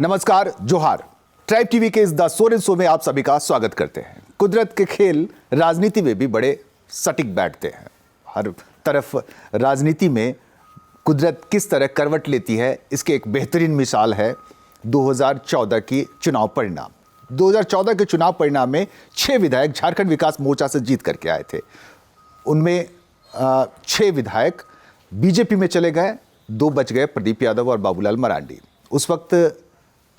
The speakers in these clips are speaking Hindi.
नमस्कार, जोहार। ट्राइब टीवी के इस द सोरेन शो में आप सभी का स्वागत करते हैं। कुदरत के खेल राजनीति में भी बड़े सटीक बैठते हैं। हर तरफ राजनीति में कुदरत किस तरह करवट लेती है, इसके एक बेहतरीन मिसाल है 2014 की चुनाव परिणाम। 2014 के चुनाव परिणाम में 6 विधायक झारखंड विकास मोर्चा से जीत करके आए थे। उनमें 6 विधायक बीजेपी में चले गए, 2 बच गए, प्रदीप यादव और बाबूलाल मरांडी। उस वक्त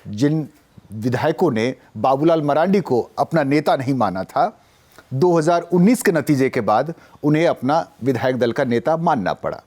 जिन विधायकों ने बाबूलाल मरांडी को अपना नेता नहीं माना था, 2019 के नतीजे के बाद उन्हें अपना विधायक दल का नेता मानना पड़ा।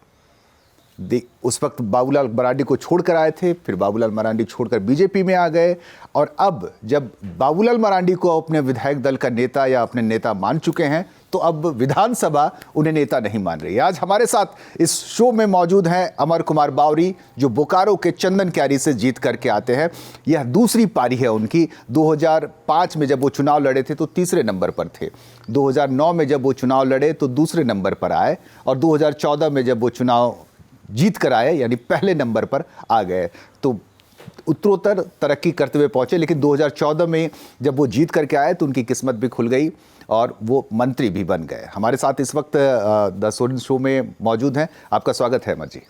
उस वक्त बाबूलाल मरांडी को छोड़कर आए थे, फिर बाबूलाल मरांडी छोड़कर बीजेपी में आ गए, और अब जब बाबूलाल मरांडी को अपने विधायक दल का नेता या अपने नेता मान चुके हैं, तो अब विधानसभा उन्हें नेता नहीं मान रही। आज हमारे साथ इस शो में मौजूद हैं अमर कुमार बावरी, जो बोकारो के चंदन क्यारी से जीत करके आते हैं। यह दूसरी पारी है उनकी। 2005 में जब वो चुनाव लड़े थे तो तीसरे नंबर पर थे, 2009 में जब वो चुनाव लड़े तो दूसरे नंबर पर आए, और 2014 में जब वो चुनाव जीत कर आए यानी पहले नंबर पर आ गए। तो उत्तरोत्तर तरक्की करते हुए पहुंचे, लेकिन 2014 में जब वो जीत करके आए तो उनकी किस्मत भी खुल गई और वो मंत्री भी बन गए। हमारे साथ इस वक्त द सोरेन शो में मौजूद हैं। आपका स्वागत है अमर जी।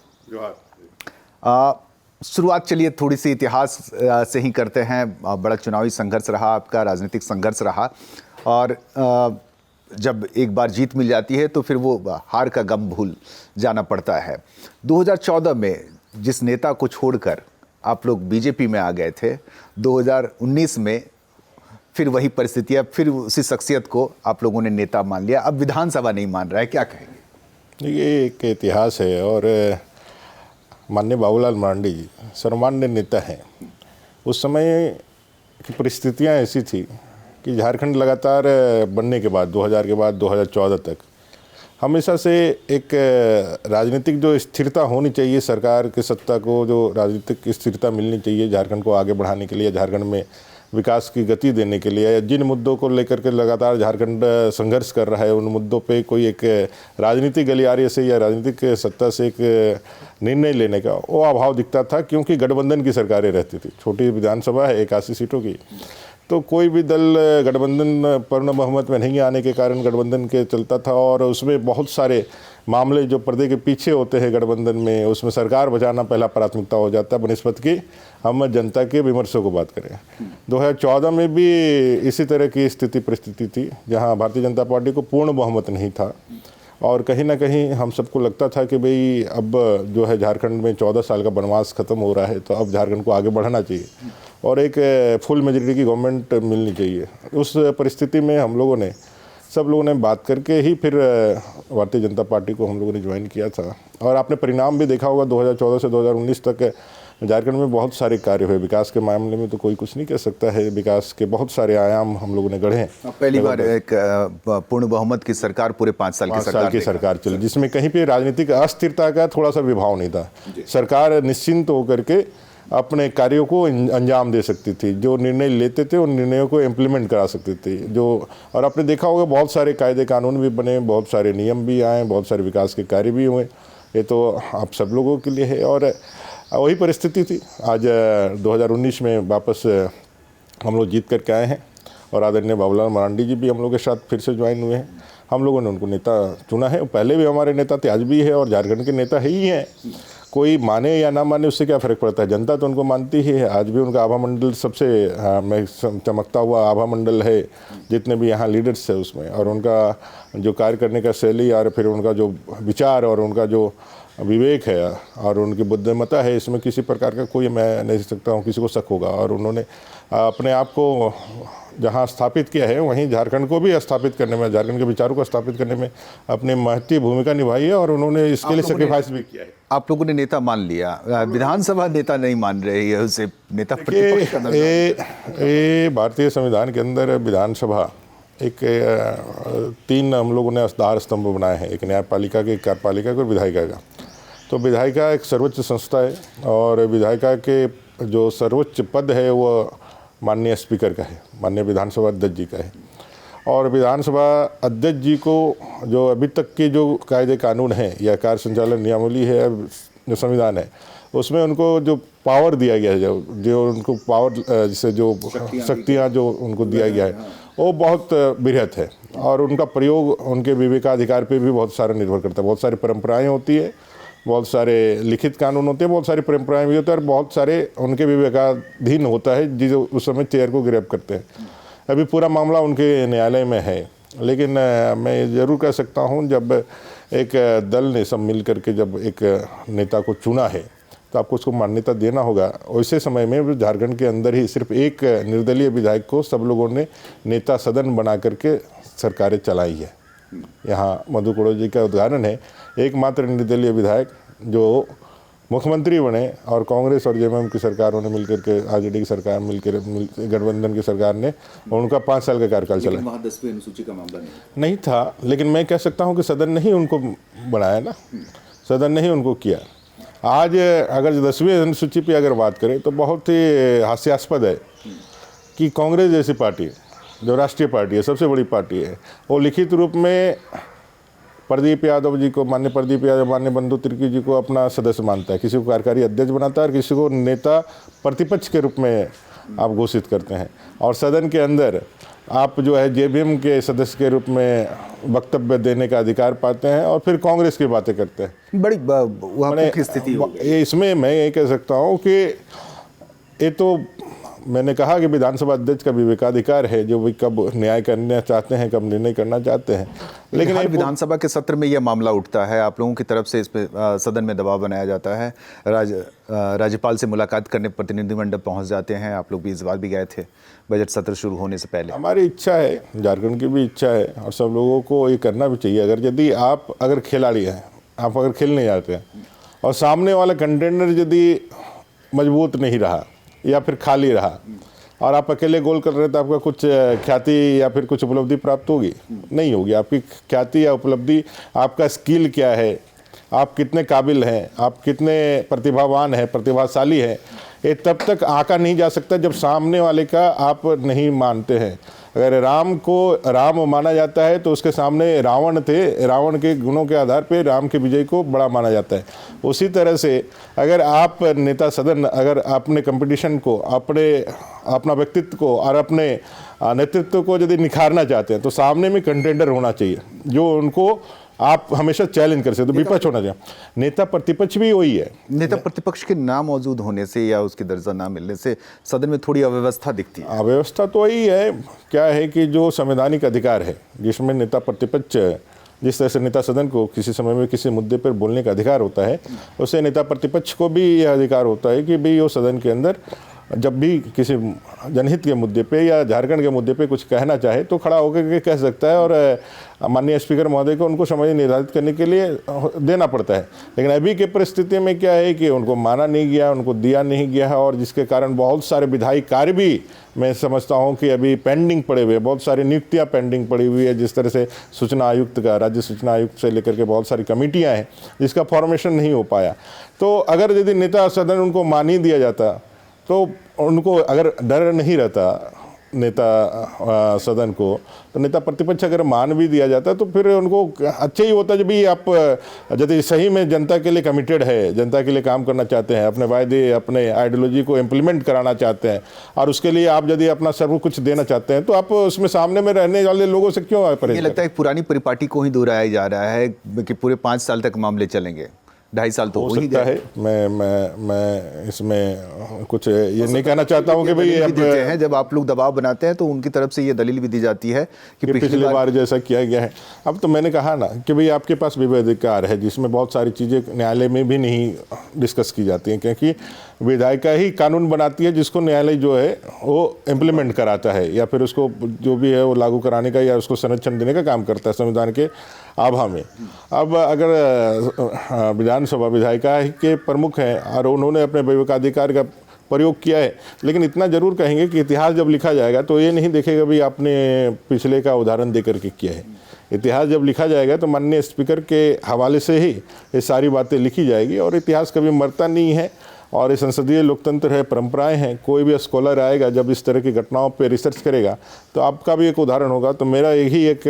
शुरुआत चलिए थोड़ी सी इतिहास से ही करते हैं। बड़ा चुनावी संघर्ष रहा आपका, राजनीतिक संघर्ष रहा, और जब एक बार जीत मिल जाती है तो फिर वो हार का गम भूल जाना पड़ता है। 2014 में जिस नेता को छोड़कर आप लोग बीजेपी में आ गए थे, 2019 में फिर वही परिस्थितियाँ, फिर उसी शख्सियत को आप लोगों ने नेता मान लिया, अब विधानसभा नहीं मान रहा है, क्या कहेंगे? ये एक इतिहास है, और माननीय बाबूलाल मरांडी जी सर्वमान्य नेता हैं। उस समय की परिस्थितियाँ ऐसी थी कि झारखंड लगातार बनने के बाद 2000 के बाद 2014 तक हमेशा से एक राजनीतिक जो स्थिरता होनी चाहिए, सरकार की सत्ता को जो राजनीतिक स्थिरता मिलनी चाहिए झारखंड को आगे बढ़ाने के लिए, झारखंड में विकास की गति देने के लिए, जिन मुद्दों को लेकर के लगातार झारखंड संघर्ष कर रहा है, उन मुद्दों पे कोई एक राजनीतिक गलियारे से या राजनीतिक सत्ता से एक निर्णय लेने का वो अभाव दिखता था, क्योंकि गठबंधन की सरकारें रहती थी। छोटी विधानसभा है, 81 सीटों की, तो कोई भी दल गठबंधन पूर्ण बहुमत में नहीं आने के कारण गठबंधन के चलता था, और उसमें बहुत सारे मामले जो पर्दे के पीछे होते हैं गठबंधन में, उसमें सरकार बचाना पहला प्राथमिकता हो जाता है बनिस्बत की हम जनता के विमर्शों को बात करें। 2014 में भी इसी तरह की परिस्थिति थी, जहां भारतीय जनता पार्टी को पूर्ण बहुमत नहीं था, और कहीं ना कहीं हम सबको लगता था कि भाई अब जो है झारखंड में 14 साल का वनवास खत्म हो रहा है, तो अब झारखंड को आगे बढ़ना चाहिए और एक फुल मेजॉरिटी की गवर्नमेंट मिलनी चाहिए। उस परिस्थिति में सब लोगों ने बात करके ही फिर भारतीय जनता पार्टी को हम लोगों ने ज्वाइन किया था, और आपने परिणाम भी देखा होगा। 2014 से 2019 तक झारखंड में बहुत सारे कार्य हुए। विकास के मामले में तो कोई कुछ नहीं कह सकता है, विकास के बहुत सारे आयाम हम लोगों ने गढ़े हैं। पहली बार एक पूर्ण बहुमत की सरकार पूरे 5 साल की सरकार चली, जिसमें कहीं पे राजनीतिक अस्थिरता का थोड़ा सा विभाव नहीं था। सरकार निश्चिंत होकर के अपने कार्यों को अंजाम दे सकती थी, जो निर्णय लेते थे उन निर्णयों को इम्प्लीमेंट करा सकती थी। और आपने देखा होगा बहुत सारे कायदे कानून भी बने, बहुत सारे नियम भी आए, बहुत सारे विकास के कार्य भी हुए। ये तो आप सब लोगों के लिए है, और वही परिस्थिति थी। आज 2019 में वापस हम लोग जीत करके आए हैं, और आदरणीय बाबूलाल मरांडी जी भी हम लोग के साथ फिर से ज्वाइन हुए हैं। हम लोगों ने उनको नेता चुना है, पहले भी हमारे नेता थे, आज भी है, और झारखंड के नेता ही हैं। कोई माने या ना माने उससे क्या फ़र्क पड़ता है, जनता तो उनको मानती ही है। आज भी उनका आभा मंडल सबसे मैं चमकता हुआ आभा मंडल है, जितने भी यहाँ लीडर्स है उसमें, और उनका जो कार्य करने का शैली और फिर उनका जो विचार और उनका जो विवेक है और उनकी बुद्धिमत्ता है, इसमें किसी प्रकार का कोई, मैं नहीं सकता हूँ किसी को शक होगा। और उन्होंने अपने आप को जहाँ स्थापित किया है, वहीं झारखंड को भी स्थापित करने में, झारखंड के विचारों को स्थापित करने में अपनी महत्वपूर्ण भूमिका निभाई है, और उन्होंने इसके लिए सेक्रीफाइस भी किया है। आप लोगों ने नेता मान लिया, विधानसभा नेता नहीं मान रही है, उसे नेता प्रतिपक्ष का दर्जा। भारतीय संविधान के अंदर विधानसभा एक 3 हम लोगों ने आधार स्तंभ बनाए हैं, एक न्यायपालिका के, एक कार्यपालिका के और विधायिका का। तो विधायिका एक सर्वोच्च संस्था है, और विधायिका के जो सर्वोच्च पद है वो माननीय स्पीकर का है, माननीय विधानसभा अध्यक्ष जी का है। और विधानसभा अध्यक्ष जी को जो अभी तक के जो कायदे कानून हैं या कार्य संचालन नियमावली है, जो संविधान है, उसमें उनको जो पावर दिया गया है, जो उनको पावर जैसे जो शक्तियाँ जो उनको दिया गया है वो बहुत बृहत है, और उनका प्रयोग उनके विवेकाधिकार पे भी बहुत सारा निर्भर करता है। बहुत सारी परंपराएं होती है, बहुत सारे लिखित कानून होते हैं, बहुत सारी परंपराएं भी होती है, और बहुत सारे उनके विवेकाधीन होता है जो उस समय चेयर को ग्रैब करते हैं। अभी पूरा मामला उनके न्यायालय में है, लेकिन मैं ज़रूर कह सकता हूँ जब एक दल ने सब मिल करके जब एक नेता को चुना है तो आपको उसको मान्यता देना होगा। वैसे समय में झारखंड के अंदर ही सिर्फ एक निर्दलीय विधायक को सब लोगों ने नेता सदन बना करके सरकारें चलाई है। यहाँ मधु कोड़ो जी का उदाहरण है, एकमात्र निर्दलीय विधायक जो मुख्यमंत्री बने, और कांग्रेस और जेएमएम की सरकारों ने मिलकर के, आरजेडी की सरकार मिलकर गठबंधन की सरकार ने, उनका 5 साल का कार्यकाल चला। वहाँ 10वीं अनुसूची का मामला नहीं था, लेकिन मैं कह सकता हूँ कि सदन ने ही उनको बनाया ना, सदन ने ही उनको किया। आज अगर 10वीं अनुसूची पे अगर बात करें तो बहुत ही हास्यास्पद है कि कांग्रेस जैसी पार्टी जो राष्ट्रीय पार्टी है, सबसे बड़ी पार्टी है, वो लिखित रूप में प्रदीप यादव जी को, माननीय प्रदीप यादव, माननीय बंधु तिर्की जी को अपना सदस्य मानता है, किसी को कार्यकारी अध्यक्ष बनाता है और किसी को नेता प्रतिपक्ष के रूप में आप घोषित करते हैं, और सदन के अंदर आप जो है जेबीएम के सदस्य के रूप में वक्तव्य देने का अधिकार पाते हैं, और फिर कांग्रेस की बातें करते हैं। बड़ी वहाँ की स्थिति होगी। इसमें मैं ये कह सकता हूँ कि ये तो मैंने कहा कि विधानसभा अध्यक्ष का विवेकाधिकार है, जो भी कब न्याय करना चाहते हैं, कब निर्णय करना चाहते हैं, लेकिन हर विधानसभा के सत्र में यह मामला उठता है, आप लोगों की तरफ से इस पे सदन में दबाव बनाया जाता है, राज्यपाल से मुलाकात करने प्रतिनिधिमंडल पहुंच जाते हैं, आप लोग भी इस बार भी गए थे बजट सत्र शुरू होने से पहले। हमारी इच्छा है, झारखंड की भी इच्छा है, और सब लोगों को ये करना भी चाहिए। अगर यदि आप अगर खिलाड़ी हैं, आप अगर खेलने जाते हैं और सामने वाला कंटेंडर यदि मजबूत नहीं रहा या फिर खाली रहा और आप अकेले गोल कर रहे, तो आपका कुछ ख्याति या फिर कुछ उपलब्धि प्राप्त होगी? नहीं होगी। आपकी ख्याति या उपलब्धि, आपका स्किल क्या है, आप कितने काबिल हैं, आप कितने प्रतिभावान हैं, प्रतिभाशाली हैं, ये तब तक आंका नहीं जा सकता जब सामने वाले का आप नहीं मानते हैं। अगर राम को राम माना जाता है तो उसके सामने रावण थे, रावण के गुणों के आधार पे राम के विजय को बड़ा माना जाता है। उसी तरह से अगर आप नेता सदन, अगर अपने कंपटीशन को, अपना व्यक्तित्व को और अपने नेतृत्व को यदि निखारना चाहते हैं तो सामने में कंटेंडर होना चाहिए जो उनको आप हमेशा चैलेंज कर सकते। तो विपक्ष होना चाहिए, नेता प्रतिपक्ष भी वही है। नेता प्रतिपक्ष के ना मौजूद होने से या उसकी दर्जा ना मिलने से सदन में थोड़ी अव्यवस्था दिखती है। अव्यवस्था तो वही है, क्या है कि जो संवैधानिक अधिकार है जिसमें नेता प्रतिपक्ष, जिस तरह से नेता सदन को किसी समय में किसी मुद्दे पर बोलने का अधिकार होता है, उससे नेता प्रतिपक्ष को भी यह अधिकार होता है कि भाई वो सदन के अंदर जब भी किसी जनहित के मुद्दे पे या झारखंड के मुद्दे पे कुछ कहना चाहे तो खड़ा होकर के कह सकता है, और माननीय स्पीकर महोदय को उनको समय निर्धारित करने के लिए देना पड़ता है। लेकिन अभी की परिस्थिति में क्या है कि उनको माना नहीं गया, उनको दिया नहीं गया है, और जिसके कारण बहुत सारे विधायी कार्य भी मैं समझता हूं कि अभी पेंडिंग पड़े हुए, बहुत सारी नियुक्तियां पेंडिंग पड़ी हुई है। जिस तरह से सूचना आयुक्त का, राज्य सूचना आयुक्त से लेकर के बहुत सारी कमेटियां हैं जिसका फॉर्मेशन नहीं हो पाया। तो अगर यदि नेता सदन उनको मान ही दिया जाता तो उनको अगर डर नहीं रहता नेता सदन को, तो नेता प्रतिपक्ष अगर मान भी दिया जाता तो फिर उनको अच्छा ही होता जब भी आप यदि सही में जनता के लिए कमिटेड है, जनता के लिए काम करना चाहते हैं, अपने वायदे, अपने आइडियोलॉजी को इम्प्लीमेंट कराना चाहते हैं, और उसके लिए आप यदि अपना सर्व कुछ देना चाहते हैं, तो आप उसमें सामने में रहने वाले लोगों से क्यों परहेज? ये लगता है पुरानी परिपाटी को ही दोहराया जा रहा है कि पूरे 5 साल तक मामले चलेंगे, 2.5 साल तो हो सकता है। मैं इसमें कुछ ये नहीं कहना चाहता हूँ कि भाई हैं, जब आप लोग दबाव बनाते हैं तो उनकी तरफ से ये दलील भी दी जाती है कि पिछली बार जैसा किया गया है। अब तो मैंने कहा ना कि भाई आपके पास विवेकाधिकार है जिसमें बहुत सारी चीज़ें न्यायालय में भी नहीं डिस्कस की जाती हैं, क्योंकि विधायिका ही कानून बनाती है जिसको न्यायालय जो है वो इम्प्लीमेंट कराता है, या फिर उसको जो भी है वो लागू कराने का या उसको संरक्षण देने का काम करता है संविधान के आभा में। अब अगर विधानसभा विधायिका के प्रमुख हैं और उन्होंने अपने विवेकाधिकार का प्रयोग किया है, लेकिन इतना जरूर कहेंगे कि इतिहास जब लिखा जाएगा तो ये नहीं देखेगा भी आपने पिछले का उदाहरण दे करके किया है। इतिहास जब लिखा जाएगा तो माननीय स्पीकर के हवाले से ही ये सारी बातें लिखी जाएगी, और इतिहास कभी मरता नहीं है, और ये संसदीय लोकतंत्र है, परंपराएं हैं। कोई भी स्कॉलर आएगा जब इस तरह की घटनाओं पे रिसर्च करेगा तो आपका भी एक उदाहरण होगा। तो मेरा यही एक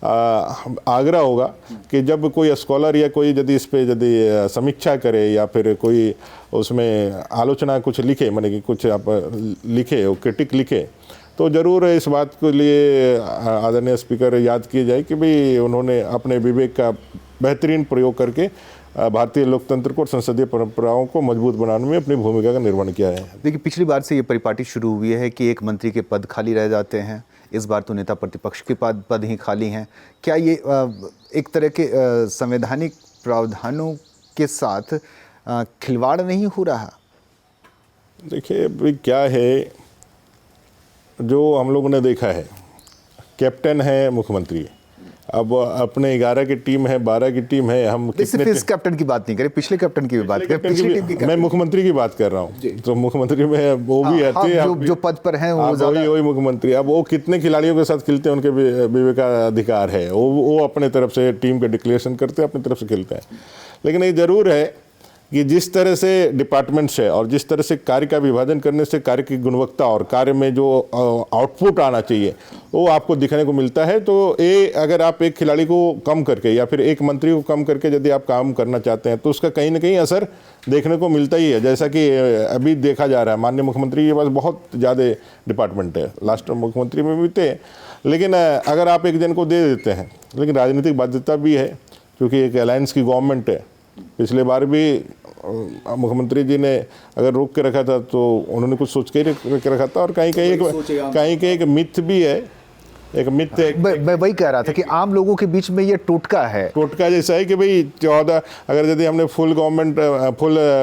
आग्रह होगा कि जब कोई स्कॉलर या कोई यदि इस पे यदि समीक्षा करे या फिर कोई उसमें आलोचना कुछ लिखे, माने कि कुछ आप लिखे, क्रिटिक लिखे, तो ज़रूर इस बात के लिए आदरणीय स्पीकर याद किए जाए कि भाई उन्होंने अपने विवेक का बेहतरीन प्रयोग करके भारतीय लोकतंत्र को और संसदीय परंपराओं को मजबूत बनाने में अपनी भूमिका का निर्वहन किया है। देखिए, पिछली बार से ये परिपाटी शुरू हुई है कि एक मंत्री के पद खाली रह जाते हैं। इस बार तो नेता प्रतिपक्ष के पद ही खाली हैं। क्या ये एक तरह के संवैधानिक प्रावधानों के साथ खिलवाड़ नहीं हो रहा? देखिए भाई, क्या है जो हम लोगों ने देखा है, कैप्टन है मुख्यमंत्री, अब अपने 11 की टीम है, 12 की टीम है, हम सिर्फ इस कैप्टन की बात नहीं करें, पिछले कैप्टन की भी बात करें, पिछली टीम की। मैं मुख्यमंत्री की बात कर रहा हूँ, तो मुख्यमंत्री में वो भी रहते हैं, जो पद पर हैं वो वही मुख्यमंत्री। अब वो कितने खिलाड़ियों के साथ खेलते हैं, उनके विवेकाधिकार है, वो अपने तरफ से टीम के डिक्लेरेशन करते हैं, अपनी तरफ से खेलते हैं। लेकिन ये जरूर है कि जिस तरह से डिपार्टमेंट्स है और जिस तरह से कार्य का विभाजन करने से कार्य की गुणवत्ता और कार्य में जो आउटपुट आना चाहिए वो आपको दिखने को मिलता है। तो ये अगर आप एक खिलाड़ी को कम करके या फिर एक मंत्री को कम करके यदि आप काम करना चाहते हैं तो उसका कहीं ना कहीं असर देखने को मिलता ही है। जैसा कि अभी देखा जा रहा है, माननीय मुख्यमंत्री के पास बहुत ज़्यादा डिपार्टमेंट है, लास्ट मुख्यमंत्री में भी थे, लेकिन अगर आप एक जन को दे देते हैं, लेकिन राजनीतिक बाध्यता भी है क्योंकि एक अलायंस की गवर्नमेंट है। पिछले बार भी मुख्यमंत्री जी ने अगर रोक के रखा था तो उन्होंने कुछ सोच के ही रखा था, और कहीं कहीं एक मिथ भी है, एक मिथ है। मैं वही कह रहा था कि आम लोगों के बीच में ये टोटका है, टोटका जैसा है कि भाई 14 अगर यदि हमने फुल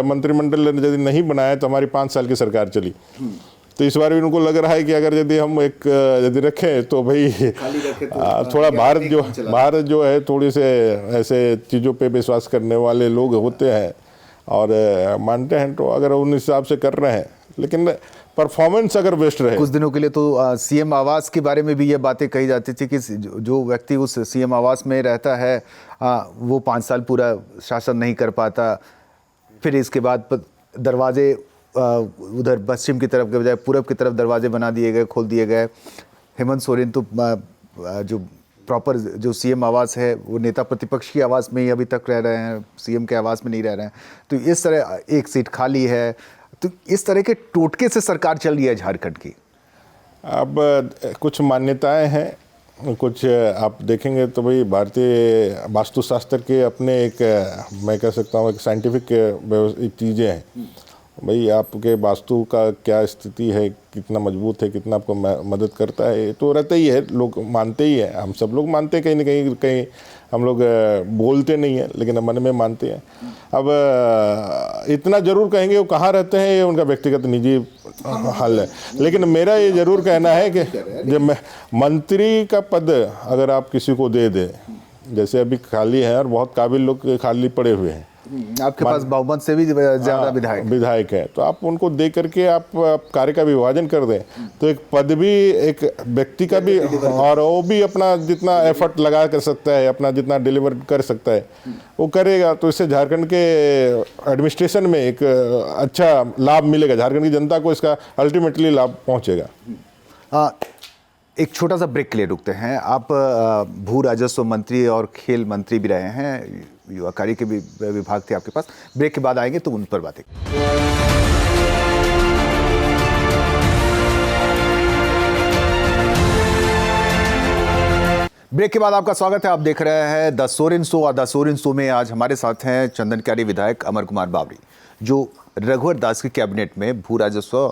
मंत्रिमंडल यदि नहीं बनाया तो हमारी 5 साल की सरकार चली। तो इस बार भी उनको लग रहा है कि अगर यदि हम यदि रखें तो भाई थोड़ा भारत जो है थोड़ी से ऐसे चीज़ों पे विश्वास करने वाले लोग होते हैं और मानते हैं, तो अगर उन हिसाब से कर रहे हैं, लेकिन परफॉर्मेंस अगर बेस्ट रहे। कुछ दिनों के लिए तो सीएम आवास के बारे में भी ये बातें कही जाती थी कि जो व्यक्ति उस सीएम आवास में रहता है वो 5 साल पूरा शासन नहीं कर पाता। फिर इसके बाद दरवाजे उधर पश्चिम की तरफ के बजाय पूरब की तरफ दरवाजे बना दिए गए, खोल दिए गए। हेमंत सोरेन तो जो प्रॉपर जो सीएम आवास है वो नेता प्रतिपक्ष की आवास में ही अभी तक रह रहे हैं, सीएम के आवास में नहीं रह रहे हैं। तो इस तरह एक सीट खाली है, तो इस तरह के टोटके से सरकार चल रही है झारखंड की। अब कुछ मान्यताएं हैं, कुछ आप देखेंगे तो भाई भारतीय वास्तुशास्त्र के अपने एक मैं कह सकता हूँ एक साइंटिफिक चीज़ें हैं। भाई आपके वास्तु का क्या स्थिति है, कितना मजबूत है, कितना आपको मदद करता है, तो रहता ही है, लोग मानते ही है, हम सब लोग मानते हैं, कहीं ना कहीं हम लोग बोलते नहीं हैं लेकिन मन में मानते हैं। अब इतना जरूर कहेंगे वो कहाँ रहते हैं ये उनका व्यक्तिगत निजी हल है, लेकिन मेरा ये जरूर कहना है कि जब मंत्री का पद अगर आप किसी को दे दें, जैसे अभी खाली है और बहुत काबिल लोग खाली पड़े हुए हैं, आपके पास बहुमत से भी ज्यादा विधायक है, तो आप उनको दे करके आप कार्य का विभाजन कर दें तो एक पद भी एक व्यक्ति का भी, और वो भी अपना जितना एफर्ट लगा कर सकता है, अपना जितना डिलीवर कर सकता है वो करेगा। तो इससे झारखंड के एडमिनिस्ट्रेशन में एक अच्छा लाभ मिलेगा, झारखंड की जनता को इसका अल्टीमेटली लाभ पहुँचेगा। एक छोटा सा ब्रेक के लिए रुकते हैं। आप भू राजस्व मंत्री और खेल मंत्री भी रहे हैं, युवा कार्य के भी विभाग थे आपके पास। ब्रेक के बाद आएंगे तो उन पर बातें। ब्रेक के बाद आपका स्वागत है। आप देख रहे हैं द सोरेन शो, और द सोरेन शो में आज हमारे साथ हैं चंदनकारी विधायक अमर कुमार बावरी, जो रघुवर दास की कैबिनेट में भू राजस्व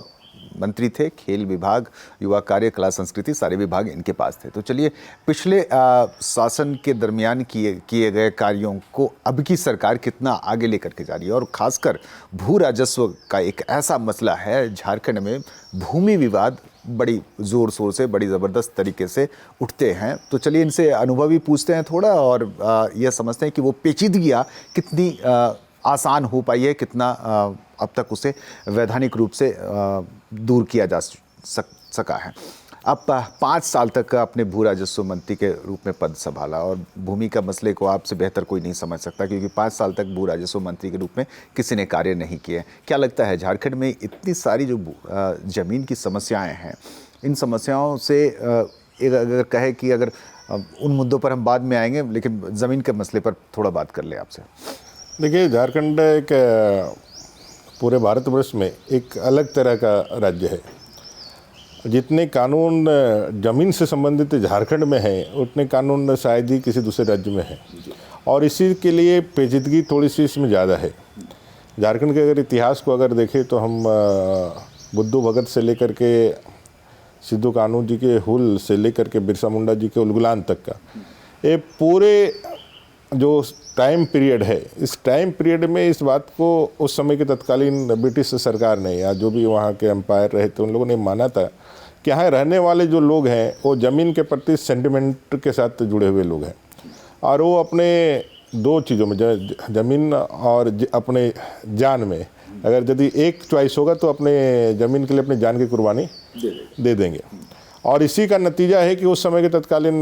मंत्री थे। खेल विभाग, युवा कार्य, कला संस्कृति, सारे विभाग इनके पास थे। तो चलिए, पिछले शासन के दरमियान किए गए कार्यों को अब की सरकार कितना आगे लेकर के जा रही है, और खासकर भू राजस्व का एक ऐसा मसला है झारखंड में, भूमि विवाद बड़ी ज़ोर शोर से, बड़ी ज़बरदस्त तरीके से उठते हैं। तो चलिए इनसे अनुभवी पूछते हैं थोड़ा, और यह समझते हैं कि वो पेचीदगियाँ कितनी आसान हो पाई है, कितना अब तक उसे वैधानिक रूप से दूर किया जा सका है। आप 5 साल तक अपने भू राजस्व मंत्री के रूप में पद संभाला, और भूमि का मसले को आपसे बेहतर कोई नहीं समझ सकता, क्योंकि 5 साल तक भू राजस्व मंत्री के रूप में किसी ने कार्य नहीं किए। क्या लगता है झारखंड में इतनी सारी जो ज़मीन की समस्याएं हैं, इन समस्याओं से अगर कहे कि अगर उन मुद्दों पर हम बाद में आएंगे, लेकिन ज़मीन के मसले पर थोड़ा बात कर ले आपसे। देखिए, झारखंड एक पूरे भारतवर्ष में एक अलग तरह का राज्य है। जितने कानून ज़मीन से संबंधित झारखंड में हैं, उतने कानून शायद ही किसी दूसरे राज्य में हैं, और इसी के लिए पेचीदगी थोड़ी सी इसमें ज़्यादा है। झारखंड के अगर इतिहास को अगर देखें तो हम बुद्धू भगत से लेकर के सिद्धू कान्हू जी के हुल से लेकर के बिरसा मुंडा जी के उलगुलान तक का ये पूरे जो टाइम पीरियड है, इस टाइम पीरियड में इस बात को उस समय के तत्कालीन ब्रिटिश सरकार ने या जो भी वहाँ के एम्पायर रहे थे, उन लोगों ने माना था कि यहाँ रहने वाले जो लोग हैं वो ज़मीन के प्रति सेंटिमेंट के साथ जुड़े हुए लोग हैं, और वो अपने दो चीज़ों में, ज़मीन और अपने जान में, अगर यदि एक चॉइस होगा तो अपने ज़मीन के लिए अपनी जान की कुर्बानी दे देंगे। और इसी का नतीजा है कि उस समय के तत्कालीन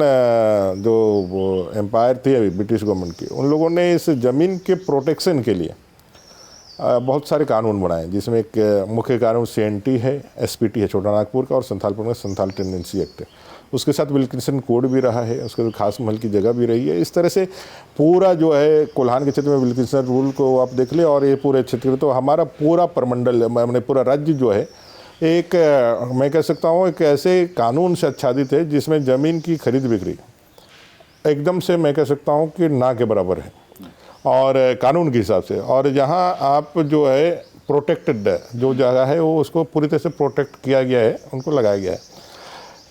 जो एम्पायर थी ब्रिटिश गवर्नमेंट की, उन लोगों ने इस ज़मीन के प्रोटेक्शन के लिए बहुत सारे कानून बनाए, जिसमें एक मुख्य कानून CNT है, SPT है छोटा नागपुर का, और संथालपुर में संथाल टेंडेंसी एक्ट है। उसके साथ विल्किंसन कोड भी रहा है, उसके खास महल की जगह भी रही है। इस तरह से पूरा जो है कोल्हान के क्षेत्र में विल्किंसन रूल को आप देख ले, और ये पूरे क्षेत्र, तो हमारा पूरा परमंडल, मैंने पूरा राज्य जो है एक, मैं कह सकता हूँ एक ऐसे कानून से आच्छादित है जिसमें ज़मीन की खरीद बिक्री एकदम से, मैं कह सकता हूँ कि ना के बराबर है, और कानून के हिसाब से। और जहाँ आप जो है प्रोटेक्टेड जो जगह है वो उसको पूरी तरह से प्रोटेक्ट किया गया है, उनको लगाया गया है।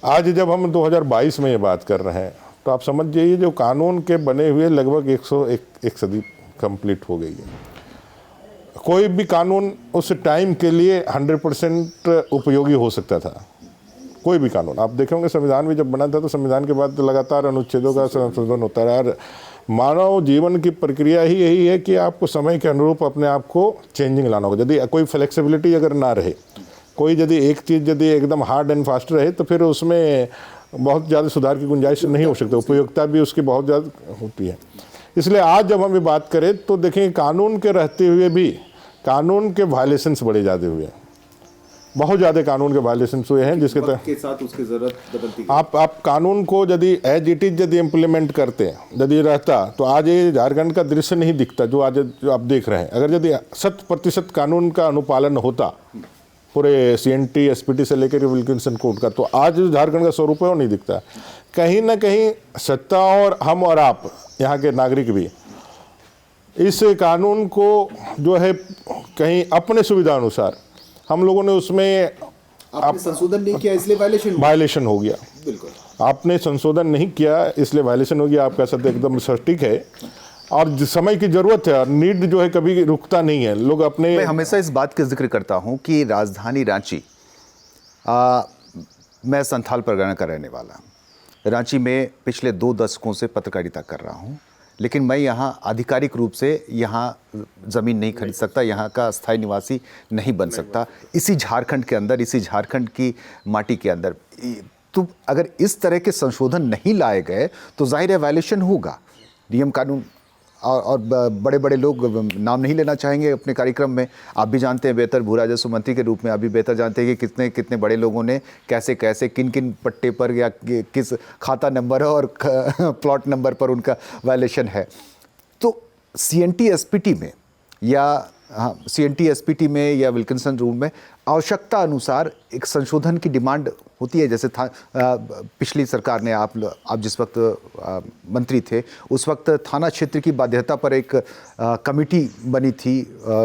आज जब हम 2022 में ये बात कर रहे हैं तो आप समझ जाइए जो कानून के बने हुए लगभग 101 सदी कंप्लीट हो गई है। कोई भी कानून उस टाइम के लिए 100% उपयोगी हो सकता था। कोई भी कानून आप देखे होंगे, संविधान भी जब बना था तो संविधान के बाद लगातार अनुच्छेदों का संशोधन होता रहा। और मानव जीवन की प्रक्रिया ही यही है कि आपको समय के अनुरूप अपने आप को चेंजिंग लाना होगा। यदि कोई फ्लेक्सिबिलिटी अगर ना रहे, कोई यदि एक चीज़ यदि एकदम हार्ड एंड फास्ट रहे, तो फिर उसमें बहुत ज़्यादा सुधार की गुंजाइश नहीं हो सकती, उपयोगिता भी उसकी बहुत ज़्यादा होती है। इसलिए आज जब हम ये बात करें तो देखें, कानून के रहते हुए भी कानून के वायलेशंस बड़े ज़्यादा हुए हैं, बहुत ज़्यादा कानून के वायलेशंस हुए हैं, जिसके के साथ उसकी ज़रूरत बदलती। आप कानून को यदि एज इट इज यदि इम्प्लीमेंट करते हैं, यदि रहता, तो आज ये झारखंड का दृश्य नहीं दिखता जो आज जो आप देख रहे हैं। अगर यदि 100% कानून का अनुपालन होता पूरे CNT SPT से लेकर विल्किंसन कोड का, तो आज झारखंड का स्वरूप है वो नहीं दिखता। कहीं ना कहीं सत्ता और हम और आप यहाँ के नागरिक भी इस कानून को जो है कहीं अपने सुविधा अनुसार हम लोगों ने उसमें आपने संशोधन नहीं किया, इसलिए वायलेशन हो गया। बिल्कुल, आपने संशोधन नहीं किया इसलिए वायलेशन हो गया, आपका सत्य एकदम सटीक है। और समय की जरूरत है, और नीड जो है कभी रुकता नहीं है। लोग अपने, मैं हमेशा इस बात का जिक्र करता हूं कि राजधानी रांची, मैं संथाल परगना का रहने वाला, रांची में पिछले 2 दशकों से पत्रकारिता कर रहा हूं, लेकिन मैं यहाँ आधिकारिक रूप से यहाँ ज़मीन नहीं खरीद सकता, यहाँ का स्थायी निवासी नहीं बन सकता, इसी झारखंड के अंदर, इसी झारखंड की माटी के अंदर। तो अगर इस तरह के संशोधन नहीं लाए गए तो जाहिर है वायलेशन होगा, नियम कानून। और बड़े बड़े लोग, नाम नहीं लेना चाहेंगे अपने कार्यक्रम में, आप भी जानते हैं बेहतर, भू राजस्व मंत्री के रूप में आप भी बेहतर जानते हैं कि कितने कितने बड़े लोगों ने कैसे कैसे किन किन पट्टे पर या किस खाता नंबर और प्लॉट नंबर पर उनका वायलेशन है। तो CNT SPT में या CNT SPT में या विल्किंसन रूल में आवश्यकता अनुसार एक संशोधन की डिमांड होती है। जैसे पिछली सरकार ने, आप जिस वक्त मंत्री थे उस वक्त थाना क्षेत्र की बाध्यता पर एक कमेटी बनी थी,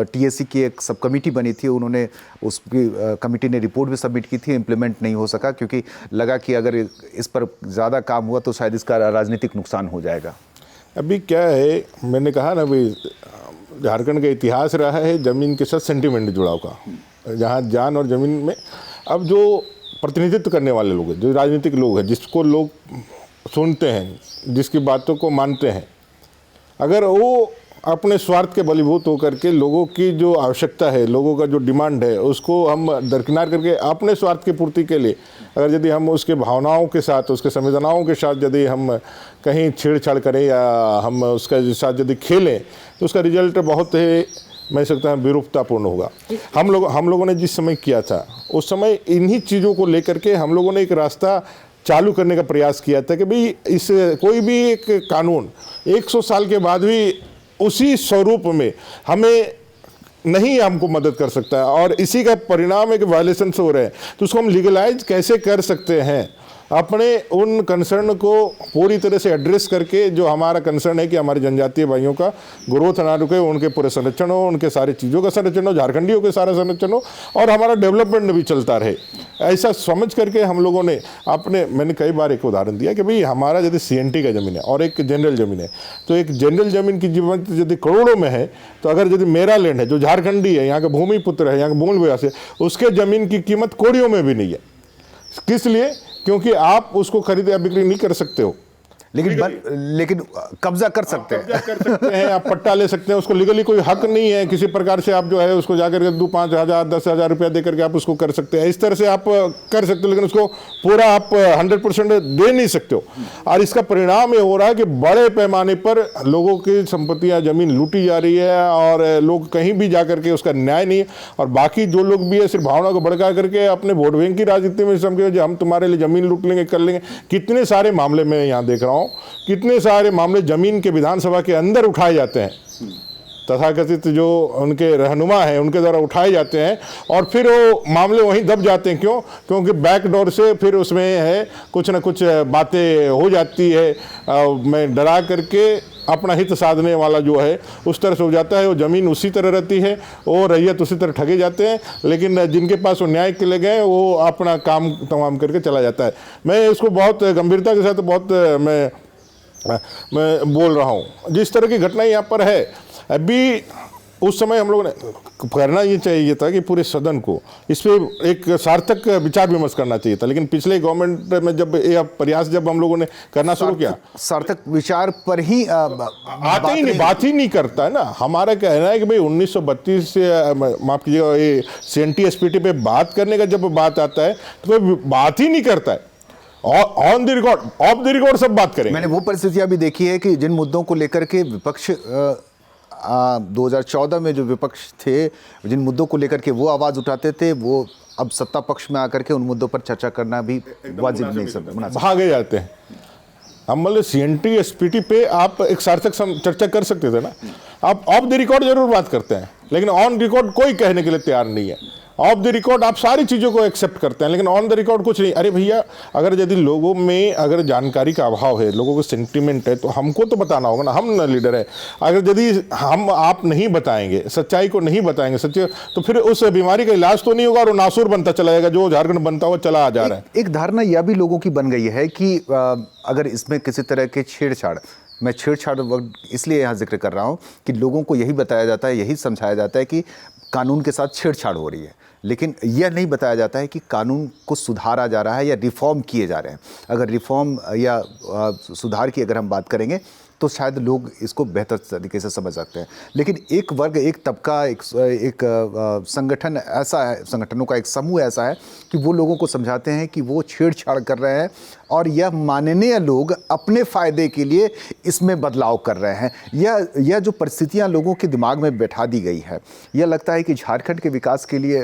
TAC की एक सब कमेटी बनी थी, उन्होंने उसकी कमेटी ने रिपोर्ट भी सबमिट की थी, इम्प्लीमेंट नहीं हो सका क्योंकि लगा कि अगर इस पर ज़्यादा काम हुआ तो शायद इसका राजनीतिक नुकसान हो जाएगा। अभी क्या है, मैंने कहा ना भाई, झारखंड का इतिहास रहा है ज़मीन के साथ सेंटिमेंट जुड़ाव का, जहाँ जान और ज़मीन में अब जो प्रतिनिधित्व करने वाले लोग हैं, जो राजनीतिक लोग हैं, जिसको लोग सुनते हैं, जिसकी बातों को मानते हैं, अगर वो अपने स्वार्थ के बलीभूत होकर के लोगों की जो आवश्यकता है, लोगों का जो डिमांड है, उसको हम दरकिनार करके अपने स्वार्थ की पूर्ति के लिए अगर यदि हम उसके भावनाओं के साथ, उसके संवेदनाओं के साथ यदि हम कहीं छेड़छाड़ करें या हम उसका साथ यदि खेलें, तो उसका रिजल्ट बहुत ही, मैं सकता हूँ, विरूपतापूर्ण होगा। हम लोगों ने जिस समय किया था उस समय इन्हीं चीज़ों को लेकर के हम लोगों ने एक रास्ता चालू करने का प्रयास किया था कि भाई इस कोई भी एक कानून 100 साल के बाद भी उसी स्वरूप में हमें नहीं हमको मदद कर सकता है, और इसी का परिणाम है कि वायलेशन हो रहे हैं। तो उसको हम लीगलाइज कैसे कर सकते हैं, अपने उन कंसर्न को पूरी तरह से एड्रेस करके, जो हमारा कंसर्न है कि हमारे जनजातीय भाइयों का ग्रोथ ना रुके, उनके पूरे संरक्षण हो, उनके सारी चीज़ों का संरक्षण हो, झारखंडियों के सारा संरक्षण हो, और हमारा डेवलपमेंट भी चलता रहे, ऐसा समझ करके हम लोगों ने मैंने कई बार एक उदाहरण दिया कि भाई हमारा यदि CNT का ज़मीन है और एक जनरल ज़मीन है, तो एक जनरल ज़मीन की कीमत यदि करोड़ों में है, तो अगर यदि मेरा लैंड है जो झारखंडी है, यहाँ का भूमि पुत्र है, यहाँ का मूल निवासी है, उसके ज़मीन की कीमत कौड़ियों में भी नहीं है। किस लिए? क्योंकि आप उसको खरीद या बिक्री नहीं कर सकते हो, लेकिन कब्जा कर सकते हैं। कब्जा कर सकते हैं, आप पट्टा ले सकते हैं, उसको लीगली कोई हक नहीं है किसी प्रकार से आप जो है उसको जाकर के 5,000 10,000 रुपया दे करके आप उसको कर सकते हैं, इस तरह से आप कर सकते हो, लेकिन उसको पूरा आप 100% दे नहीं सकते हो। और इसका परिणाम ये हो रहा है कि बड़े पैमाने पर लोगों की संपत्तियां, जमीन लूटी जा रही है, और लोग कहीं भी जा करके उसका न्याय नहीं है, और बाकी जो लोग भी है सिर्फ भावना को भड़का करके अपने वोट बैंक की राजनीति में समझे हम तुम्हारे लिए जमीन लूट लेंगे, कर लेंगे। कितने सारे मामले मैं यहाँ देख रहा हूँ, कितने सारे मामले जमीन के विधानसभा के अंदर उठाए जाते हैं, तथाकथित जो उनके रहनुमा हैं उनके द्वारा उठाए जाते हैं, और फिर वो मामले वहीं दब जाते हैं। क्यों? क्योंकि बैकडोर से फिर उसमें है कुछ ना कुछ बातें हो जाती है, मैं डरा करके अपना हित साधने वाला जो है उस तरह से हो जाता है, वो ज़मीन उसी तरह रहती है, वो रैयत उसी तरह ठगे जाते हैं, लेकिन जिनके पास वो न्याय के लिए गए वो अपना काम तमाम करके चला जाता है। मैं इसको बहुत गंभीरता के साथ बहुत मैं बोल रहा हूँ। जिस तरह की घटना यहाँ पर है, अभी उस समय हम लोगों ने करना ये चाहिए था कि पूरे सदन को इस पर एक सार्थक विचार विमर्श करना चाहिए था, लेकिन पिछले गवर्नमेंट में जब ये प्रयास जब हम लोगों ने करना शुरू किया, सार्थक विचार पर ही आते ही नहीं, बात ही नहीं करता है ना। हमारा कहना है कि भाई 1932 से माफ कीजिएगा, ये CNT SPT पे बात करने का जब बात आता है तो कोई बात ही नहीं करता है, on the record, of the record सब बात करेंगे। मैंने वो परिस्थितियां भी देखी है कि जिन मुद्दों को लेकर के विपक्ष 2014 में जो विपक्ष थे, जिन मुद्दों को लेकर के वो आवाज उठाते थे, वो अब सत्ता पक्ष में आकर के उन मुद्दों पर चर्चा करना भी वाजिब नहीं समझना, भागे जाते हैं। हम मतलब CNT SPT पे आप एक सार्थक चर्चा कर सकते थे ना, आप ऑफ द रिकॉर्ड जरूर बात करते हैं, लेकिन ऑन रिकॉर्ड कोई कहने के लिए तैयार नहीं है। ऑफ द रिकॉर्ड आप सारी चीज़ों को एक्सेप्ट करते हैं, लेकिन ऑन द रिकॉर्ड कुछ नहीं। अरे भैया, अगर यदि लोगों में अगर जानकारी का अभाव है, लोगों को सेंटिमेंट है, तो हमको तो बताना होगा ना, हम ना लीडर है। अगर यदि हम आप नहीं बताएंगे, सच्चाई को नहीं बताएंगे सच्चे, तो फिर उस बीमारी का इलाज तो नहीं होगा, और वो नासूर बनता चला जाएगा जो झारखंड बनता हुआ चला आ जा रहा है। एक धारणा यह भी लोगों की बन गई है कि अगर इसमें किसी तरह के छेड़छाड़, मैं छेड़छाड़ इसलिए यहाँ जिक्र कर रहा हूँ कि लोगों को यही बताया जाता है, यही समझाया जाता है कि कानून के साथ छेड़छाड़ हो रही है, लेकिन यह नहीं बताया जाता है कि कानून को सुधारा जा रहा है या रिफॉर्म किए जा रहे हैं। अगर रिफॉर्म या सुधार की अगर हम बात करेंगे तो शायद लोग इसको बेहतर तरीके से समझ सकते हैं, लेकिन एक वर्ग, एक तबका, एक संगठन ऐसा है, संगठनों का एक समूह ऐसा है कि वो लोगों को समझाते हैं कि वो छेड़छाड़ कर रहे हैं, और यह माननीय लोग अपने फ़ायदे के लिए इसमें बदलाव कर रहे हैं। यह जो परिस्थितियां लोगों के दिमाग में बैठा दी गई है, यह लगता है कि झारखंड के विकास के लिए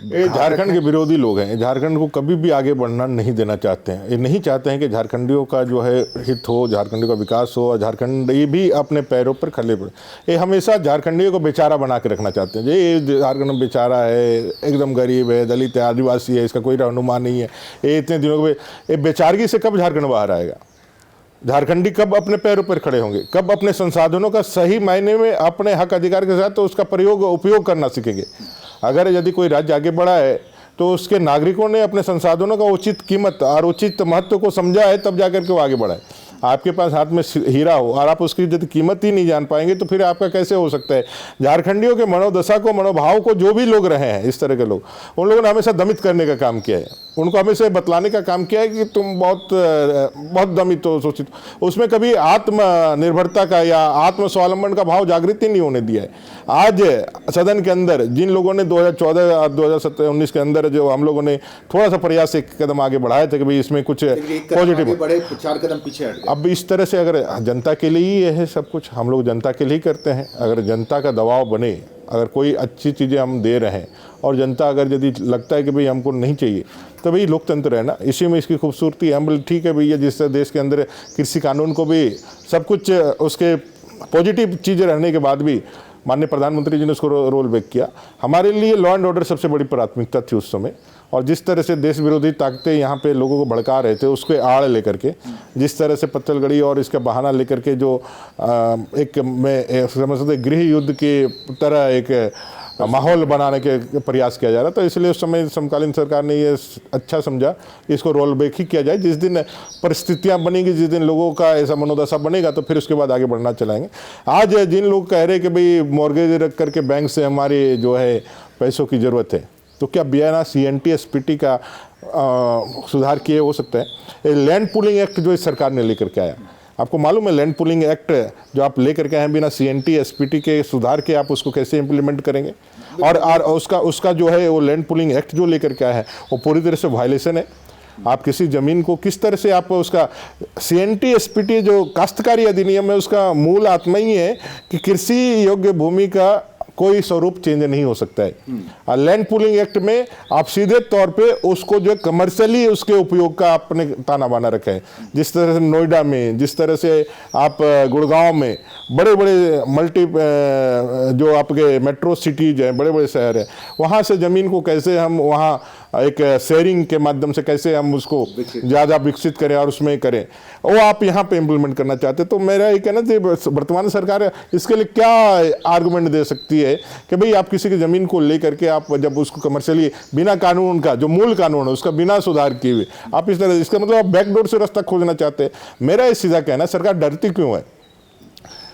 ये झारखंड के विरोधी लोग हैं, झारखंड को कभी भी आगे बढ़ना नहीं देना चाहते हैं। ये नहीं चाहते हैं कि झारखंडियों का जो है हित हो, झारखंडियों का विकास हो, और झारखंड ये भी अपने पैरों पर खड़े पड़े। ये हमेशा झारखंडियों को बेचारा बना के रखना चाहते हैं। ये झारखंड में बेचारा है, एकदम गरीब है, दलित है, आदिवासी है, इसका कोई रहनुमा नहीं है, ये इतने दिनों में, ये बेचारगी से कब झारखंड बाहर आएगा? झारखंडी कब अपने पैरों पर खड़े होंगे? कब अपने संसाधनों का सही मायने में अपने हक अधिकार के साथ तो उसका उपयोग करना सीखेंगे? अगर यदि कोई राज्य आगे बढ़ा है तो उसके नागरिकों ने अपने संसाधनों का उचित कीमत और उचित महत्व को समझा है, तब जाकर के वो आगे बढ़ा है। आपके पास हाथ में हीरा हो और आप उसकी यदि कीमत ही नहीं जान पाएंगे तो फिर आपका कैसे हो सकता है? झारखंडियों के मनोदशा को, मनोभाव को जो भी लोग रहे हैं, इस तरह के लोग, उन लोगों ने हमेशा दमित करने का काम किया है, उनको हमेशा बतलाने का काम किया है कि तुम बहुत दमित हो, शोषित। उसमें कभी आत्मनिर्भरता का या आत्मस्वावलंबन का भाव जागृत ही नहीं होने दिया है। आज सदन के अंदर जिन लोगों ने 2014 और 2017-19 के अंदर जो हम लोगों ने थोड़ा सा प्रयास, एक कदम आगे बढ़ाया था कि भाई इसमें कुछ पॉजिटिव, 4 कदम पीछे हट गए। अब इस तरह से अगर जनता के लिए ही है सब कुछ, हम लोग जनता के लिए ही करते हैं, अगर जनता का दबाव बने अगर कोई अच्छी चीज़ें हम दे रहे हैं और जनता अगर यदि लगता है कि भाई हमको नहीं चाहिए, तो भाई लोकतंत्र है ना, इसी में इसकी खूबसूरती है। हम बोले ठीक है भैया, जिस देश के अंदर कृषि कानून को भी सब कुछ उसके पॉजिटिव चीज़ें रहने के बाद भी माननीय प्रधानमंत्री जी ने उसको रोल बैक किया। हमारे लिए लॉ एंड ऑर्डर सबसे बड़ी प्राथमिकता थी उस समय, और जिस तरह से देश विरोधी ताकतें यहाँ पे लोगों को भड़का रहे थे, उसके आड़ लेकर के जिस तरह से पत्थलगड़ी और इसका बहाना लेकर के जो एक मैं समझ सकते गृह युद्ध की तरह एक माहौल बनाने के प्रयास किया जा रहा था, इसलिए उस समय समकालीन सरकार ने ये अच्छा समझा इसको रोल बैक ही किया जाए। जिस दिन परिस्थितियां बनेंगी, जिस दिन लोगों का ऐसा मनोदशा बनेगा, तो फिर उसके बाद आगे बढ़ना चलाएंगे। आज जिन लोग कह रहे हैं कि भाई मॉर्गेज रख करके बैंक से हमारी जो है पैसों की ज़रूरत है, तो क्या बिना CNT SPT का सुधार किए हो सकता है? ये लैंड पूलिंग एक्ट जो इस सरकार ने लेकर के आया, आपको मालूम है लैंड पूलिंग एक्ट जो आप लेकर के आए हैं, बिना CNT SPT के सुधार के आप उसको कैसे इंप्लीमेंट करेंगे? और उसका जो है वो लैंड पूलिंग एक्ट जो लेकर के आया है वो पूरी तरह से वायलेशन है। आप किसी ज़मीन को किस तरह से आप उसका CNT SPT जो काश्तकारी अधिनियम है, उसका मूल आत्मा ही है कि कृषि योग्य भूमि का कोई स्वरूप चेंज नहीं हो सकता है। लैंड पूलिंग एक्ट में आप सीधे तौर पे उसको जो कमर्शियली उसके उपयोग का आपने ताना बाना रखा है। जिस तरह से नोएडा में, जिस तरह से आप गुड़गांव में बड़े बड़े मल्टी जो आपके मेट्रो सिटीज हैं, बड़े बड़े शहर हैं, वहाँ से ज़मीन को कैसे हम वहाँ एक शेयरिंग के माध्यम से कैसे हम उसको ज़्यादा विकसित करें और उसमें करें, वो आप यहाँ पे इम्प्लीमेंट करना चाहते। तो मेरा ये कहना है वर्तमान सरकार इसके लिए क्या आर्गूमेंट दे सकती है कि भाई आप किसी की ज़मीन को लेकर के आप जब उसको कमर्शियली बिना कानून का, जो मूल कानून है उसका बिना सुधार किए हुए आप इस तरह, इसका मतलब आप बैकडोर से रास्ता खोजना चाहते हैं। मेरा ये सीधा कहना है, सरकार डरती क्यों है?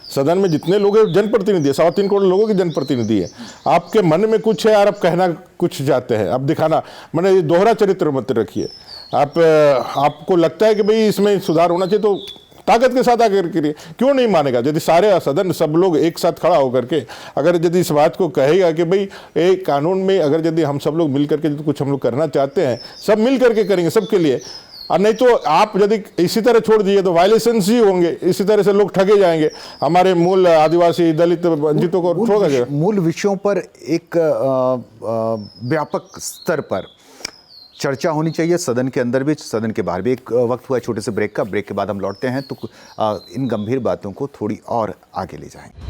सदन में जितने लोग हैं जनप्रतिनिधि है, 3.25 करोड़ लोगों के जनप्रतिनिधि है। आपके मन में कुछ है और आप कहना कुछ चाहते हैं, आप दिखाना, मैंने ये दोहरा चरित्र मत रखिए। आपको लगता है कि भाई इसमें सुधार होना चाहिए, तो ताकत के साथ आकर करिए। क्यों नहीं मानेगा? यदि सारे सदन सब लोग एक साथ खड़ा होकर के अगर यदि इस बात को कहेगा कि भाई एक कानून में अगर यदि हम सब लोग मिल करके कुछ हम लोग करना चाहते हैं, सब मिल करके करेंगे सबके लिए, और नहीं तो आप यदि इसी तरह छोड़ दिए तो वायलेशंस ही होंगे, इसी तरह से लोग ठगे जाएंगे, हमारे मूल आदिवासी दलित वंचितों को छोड़ देंगे। मूल विषयों पर एक व्यापक स्तर पर चर्चा होनी चाहिए, सदन के अंदर भी, सदन के बाहर भी। एक वक्त हुआ छोटे से ब्रेक का, ब्रेक के बाद हम लौटते हैं तो इन गंभीर बातों को थोड़ी और आगे ले जाएंगे।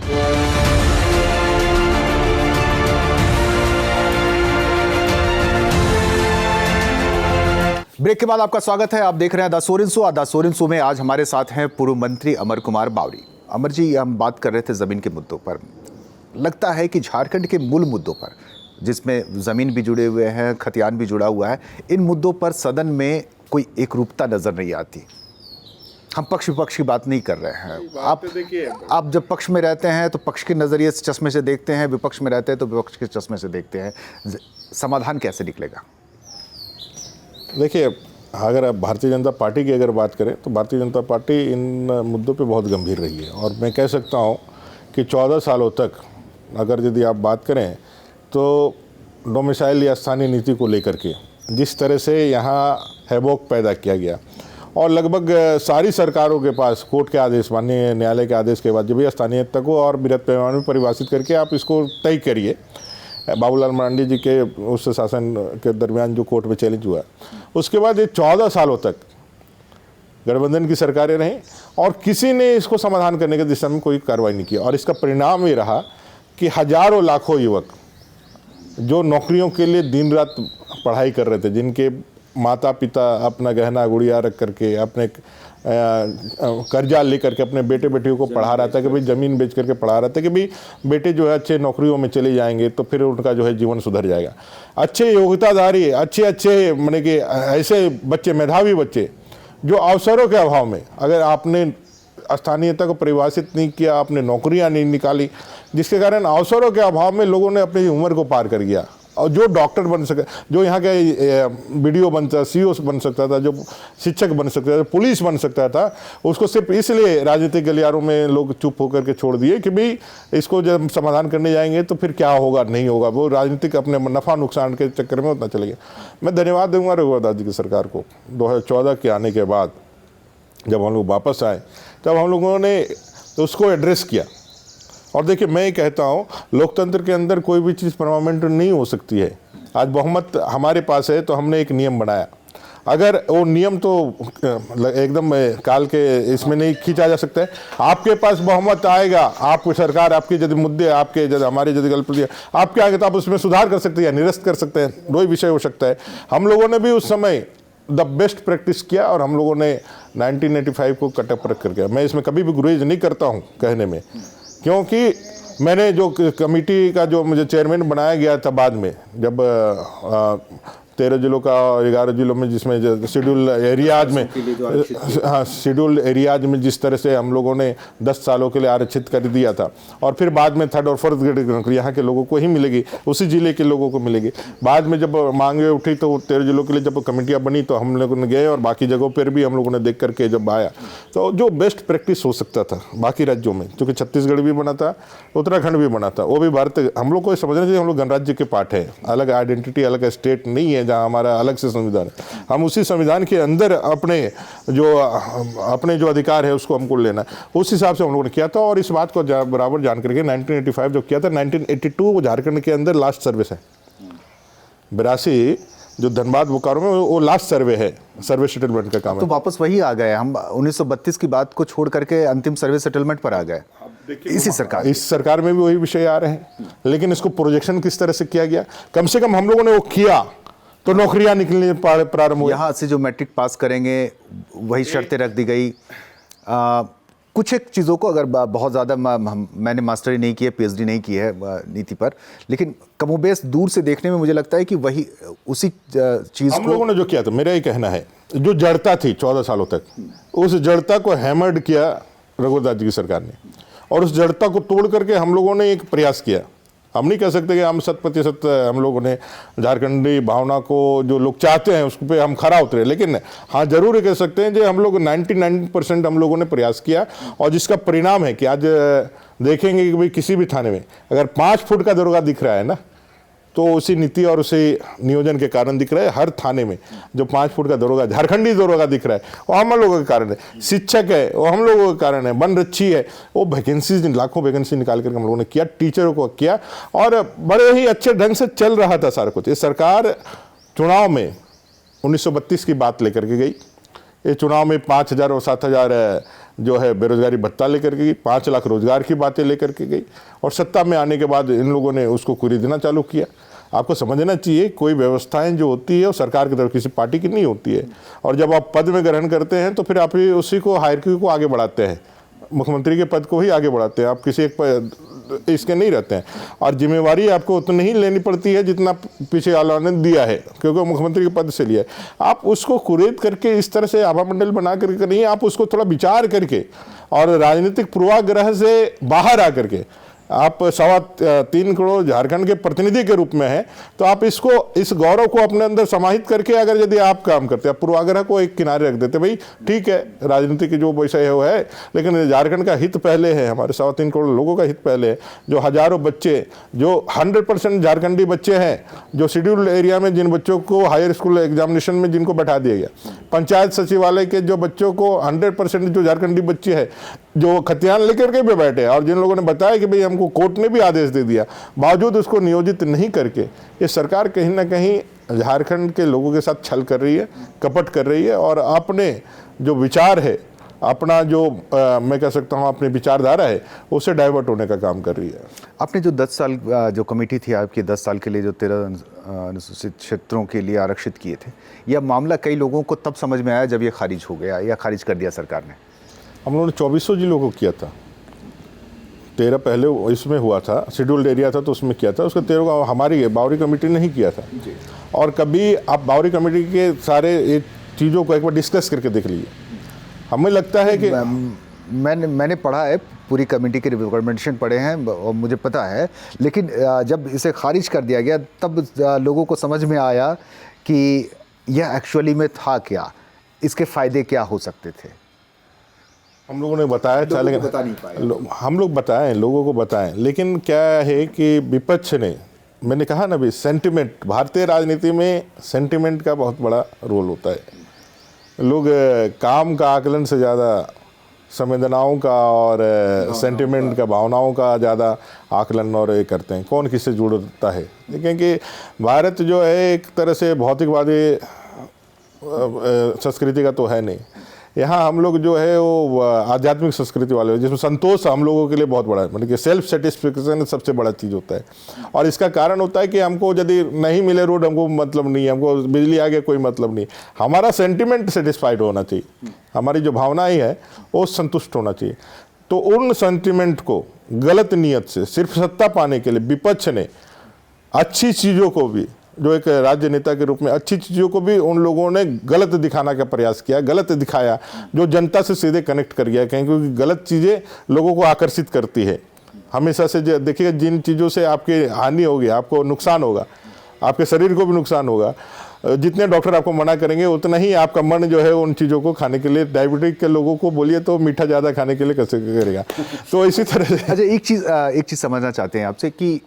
ब्रेक के बाद आपका स्वागत है। आप देख रहे हैं the Soren show. The Soren show में आज हमारे साथ हैं पूर्व मंत्री अमर कुमार बावरी। अमर जी, हम बात कर रहे थे ज़मीन के मुद्दों पर। लगता है कि झारखंड के मूल मुद्दों पर, जिसमें ज़मीन भी जुड़े हुए हैं, खतियान भी जुड़ा हुआ है, इन मुद्दों पर सदन में कोई एकरूपता नज़र नहीं आती। हम पक्ष विपक्ष की बात नहीं कर रहे हैं। आप जब पक्ष में रहते हैं तो पक्ष के नज़रिए से चश्मे से देखते हैं, विपक्ष में रहते हैं तो विपक्ष के चश्मे से देखते हैं। समाधान कैसे निकलेगा? देखिए, अगर आप भारतीय जनता पार्टी की अगर बात करें तो भारतीय जनता पार्टी इन मुद्दों पे बहुत गंभीर रही है, और मैं कह सकता हूँ कि 14 सालों तक अगर यदि आप बात करें तो डोमिसाइल या स्थानीय नीति को लेकर के जिस तरह से यहाँ हैवोक पैदा किया गया, और लगभग सारी सरकारों के पास कोर्ट के आदेश, माननीय न्यायालय के आदेश के बाद जब भी स्थानीयता को और बृहत पैमाने में परिभाषित करके आप इसको तय करिए, बाबूलाल मरांडी जी के उस शासन के दरमियान जो कोर्ट में चैलेंज हुआ, उसके बाद ये 14 सालों तक गठबंधन की सरकारें रहीं और किसी ने इसको समाधान करने के दिशा में कोई कार्रवाई नहीं की। और इसका परिणाम ये रहा कि हजारों लाखों युवक जो नौकरियों के लिए दिन रात पढ़ाई कर रहे थे, जिनके माता पिता अपना गहना गुड़िया रख करके, अपने कर्जा लेकर के अपने बेटे बेटियों को पढ़ा रहा था कि भाई ज़मीन बेच करके पढ़ा रहा था कि भाई बेटे जो है अच्छे नौकरियों में चले जाएंगे तो फिर उनका जो है जीवन सुधर जाएगा। अच्छे योग्यताधारी, अच्छे माने कि ऐसे बच्चे, मेधावी बच्चे जो अवसरों के अभाव में, अगर आपने स्थानीयता को परिभाषित नहीं किया, आपने नौकरियां नहीं निकाली, जिसके कारण अवसरों के अभाव में लोगों ने अपनी उम्र को पार कर गया। और जो डॉक्टर बन सके, जो यहाँ के BDO बनता, CO बन सकता था, जो शिक्षक बन सकता था, पुलिस बन सकता था, उसको सिर्फ इसलिए राजनीतिक गलियारों में लोग चुप होकर के छोड़ दिए कि भाई इसको जब समाधान करने जाएंगे तो फिर क्या होगा, नहीं होगा। वो राजनीतिक अपने नफ़ा नुकसान के चक्कर में उतना चले गए। मैं धन्यवाद दूंगा रघुवर दास जी की सरकार को। 2014 के आने के बाद जब हम लोग वापस आए तब हम लोगों ने उसको एड्रेस किया और देखिए मैं ये कहता हूँ, लोकतंत्र के अंदर कोई भी चीज़ परमानेंट नहीं हो सकती है। आज बहुमत हमारे पास है तो हमने एक नियम बनाया, अगर वो नियम तो एकदम काल के इसमें नहीं खींचा जा सकता है। आपके पास बहुमत आएगा, आपकी सरकार, आपके यदि मुद्दे, आपके यदि हमारे यदि गलत आपके आगे, तो आप उसमें सुधार कर सकते हैं या निरस्त कर सकते हैं, दो ही विषय हो सकता है। हम लोगों ने भी उस समय द बेस्ट प्रैक्टिस किया और हम लोगों ने 1985 को कटअप रख कर किया। मैं इसमें कभी भी गुरेज नहीं करता हूँ कहने में, क्योंकि मैंने जो कमेटी का जो मुझे चेयरमैन बनाया गया था बाद में, जब 13 जिलों का और 11 जिलों में, जिसमें शेड्यूल एरियाज में, हाँ शेड्यूल एरियाज में जिस तरह से हम लोगों ने 10 सालों के लिए आरक्षित कर दिया था, और फिर बाद में 3rd और 4th ग्रेड नौकरी यहाँ के लोगों को ही मिलेगी, उसी जिले के लोगों को मिलेगी। बाद में जब मांगे उठी तो 13 जिलों के लिए जब कमेटियाँ बनी तो हम लोगों ने गए, और बाकी जगहों पर भी हम लोगों ने देख करके जब आया तो जो बेस्ट प्रैक्टिस हो सकता था बाकी राज्यों में, क्योंकि छत्तीसगढ़ भी बना था, उत्तराखंड भी बना था, वो भी भारत, हम लोग को समझना चाहिए हम लोग गणराज्य के पार्ट है, अलग आइडेंटिटी, अलग स्टेट नहीं है जहाँ हमारा अलग से संविधान है। हम उसी संविधान के अंदर अपने जो अधिकार है उसको हमको लेना, उस हिसाब से हम लोगों ने किया था। और इस बात को बराबर जान करके 1985 जो किया था, 1982 वो झारखंड के अंदर लास्ट सर्विस है। 82 जो धनबाद बोकारो में वो लास्ट सर्वे है, सर्वे सेटलमेंट का काम तो है। वापस वही आ गए हम, 1932 की बात को छोड़ करके अंतिम सर्वे सेटलमेंट पर आ गए इसी सरकार। इस सरकार में भी वही विषय आ रहे हैं, लेकिन इसको प्रोजेक्शन किस तरह से किया गया, कम से कम हम लोगों ने वो किया तो नौकरियां निकलने प्रारंभ हुई। यहाँ से जो मैट्रिक पास करेंगे वही शर्तें रख दी गई। कुछ एक चीज़ों को अगर बहुत ज़्यादा मैंने मास्टरी नहीं की है, PhD नहीं की है नीति पर, लेकिन कमोबेश दूर से देखने में मुझे लगता है कि वही उसी चीज़ को हम लोगों ने जो किया था, मेरा ये कहना है, जो जड़ता थी 14 सालों तक, उस जड़ता को हैमर्ड किया रघुवर जी की सरकार ने, और उस जड़ता को तोड़ करके हम लोगों ने एक प्रयास किया। हम नहीं कह सकते कि हम 100% हम लोगों ने झारखंडी भावना को जो लोग चाहते हैं उस पर हम खरा उतरे, लेकिन हाँ जरूर कह सकते हैं कि हम लोग 99% हम लोगों ने प्रयास किया, और जिसका परिणाम है कि आज देखेंगे कि भाई किसी भी थाने में अगर 5 फुट का दरोगा दिख रहा है ना, तो उसी नीति और उसी नियोजन के कारण दिख रहा है। हर थाने में जो 5 फुट का दरोगा, झारखंडी दरोगा दिख रहा है, वो हम लोगों के कारण है। शिक्षक है वो हम लोगों के कारण है। वन रक्षी है, वो वैकेंसी, लाखों वैकेंसी निकाल करके हम लोगों ने किया, टीचरों को किया, और बड़े ही अच्छे ढंग से चल रहा था सारा कुछ। ये सरकार चुनाव में 1932 की बात लेकर के गई, ये चुनाव में 5,000 और 7,000 जो है बेरोजगारी भत्ता लेकर के गई, 5 लाख रोजगार की बातें लेकर के गई, और सत्ता में आने के बाद इन लोगों ने उसको खरीदना चालू किया। आपको समझना चाहिए, कोई व्यवस्थाएं जो होती है वो सरकार की तरफ किसी पार्टी की नहीं होती है, और जब आप पद में ग्रहण करते हैं तो फिर आप उसी को हायरार्की को आगे बढ़ाते हैं, मुख्यमंत्री के पद को ही आगे बढ़ाते हैं, आप किसी एक इसके नहीं रहते हैं, और जिम्मेवारी आपको उतनी ही लेनी पड़ती है जितना पीछे वालों ने दिया है, क्योंकि मुख्यमंत्री के पद से लिया है। आप उसको कुरेद करके इस तरह से आभा मंडल बना करके नहीं, आप उसको थोड़ा विचार करके और राजनीतिक पूर्वाग्रह से बाहर आ करके, आप 3.25 करोड़ झारखंड के प्रतिनिधि के रूप में हैं, तो आप इसको, इस गौरव को अपने अंदर समाहित करके अगर यदि आप काम करते हैं, पूर्वाग्रह को एक किनारे रख देते, भाई ठीक है राजनीति की जो विषय है वो है, लेकिन झारखंड का हित पहले है, हमारे 3.25 करोड़ लोगों का हित पहले है। जो हजारों बच्चे, जो 100% झारखंडी बच्चे हैं, जो शेड्यूल्ड एरिया में जिन बच्चों को हायर स्कूल एग्जामिनेशन में जिनको बैठा दिया गया, पंचायत सचिवालय के जो बच्चों को 100% जो झारखंडी बच्चे हैं जो खतियान लेकर के भी बैठे, और जिन लोगों ने बताया कि भाई हमको कोर्ट ने भी आदेश दे दिया, बावजूद उसको नियोजित नहीं करके ये सरकार कहीं ना कहीं झारखंड के लोगों के साथ छल कर रही है, कपट कर रही है, और अपने जो विचार है, अपना जो मैं कह सकता हूँ अपनी विचारधारा है, उससे डाइवर्ट होने का काम कर रही है। आपने जो 10 साल जो कमेटी थी आपकी, 10 साल के लिए जो 13 अनुसूचित क्षेत्रों के लिए आरक्षित किए थे, यह मामला कई लोगों को तब समझ में आया जब ये खारिज हो गया या खारिज कर दिया सरकार ने। हम लोगों ने 2400 जिलों को किया था, 13 पहले इसमें हुआ था, शेड्यूल्ड एरिया था तो उसमें किया था, उसका 13 का हमारी बावरी कमेटी नहीं किया था। और कभी आप बावरी कमेटी के सारे चीज़ों को एक बार डिस्कस करके देख लीजिए, हमें लगता है कि मैंने पढ़ा है, पूरी कमेटी के रिकमेंडेशन पढ़े हैं और मुझे पता है, लेकिन जब इसे खारिज कर दिया गया तब लोगों को समझ में आया कि यह एक्चुअली में था क्या, इसके फ़ायदे क्या हो सकते थे। हम लोगों ने बताया था, लेकिन बता नहीं पाए। हम लोग बताएं, लोगों को बताएं, लेकिन क्या है कि विपक्ष ने, मैंने कहा ना भी, सेंटिमेंट, भारतीय राजनीति में सेंटिमेंट का बहुत बड़ा रोल होता है। लोग काम का आकलन से ज़्यादा संवेदनाओं का और सेंटिमेंट का, भावनाओं का ज़्यादा आकलन और ये करते हैं, कौन किससे जुड़ता है। लेकिन कि भारत जो है एक तरह से भौतिकवादी संस्कृति का तो है नहीं। यहाँ हम लोग जो है वो आध्यात्मिक संस्कृति वाले हैं, जिसमें संतोष हम लोगों के लिए बहुत बड़ा है, मतलब कि सेल्फ सेटिस्फेक्शन सबसे बड़ा चीज़ होता है। और इसका कारण होता है कि हमको यदि नहीं मिले रोड, हमको मतलब नहीं है, हमको बिजली आ गया कोई मतलब नहीं, हमारा सेंटिमेंट सेटिस्फाइड होना चाहिए, हमारी जो भावनाएं है वो संतुष्ट होना चाहिए। तो उन सेंटिमेंट को गलत नीयत से सिर्फ सत्ता पाने के लिए विपक्ष ने अच्छी चीज़ों को भी, जो एक राज्य के रूप में अच्छी चीज़ों को भी उन लोगों ने गलत दिखाने का प्रयास किया, गलत दिखाया, जो जनता से सीधे कनेक्ट कर गया। कहीं क्योंकि गलत चीज़ें लोगों को आकर्षित करती है हमेशा से। देखिएगा, जिन चीज़ों से आपकी हानि होगी, आपको नुकसान होगा, आपके शरीर को भी नुकसान होगा, जितने डॉक्टर आपको मना करेंगे उतना ही आपका मन जो है उन चीज़ों को खाने के लिए, डायबिटिक के लोगों को बोलिए तो मीठा ज़्यादा खाने के लिए कैसे करेगा। तो इसी तरह से अच्छा, एक चीज़ समझना चाहते हैं आपसे कि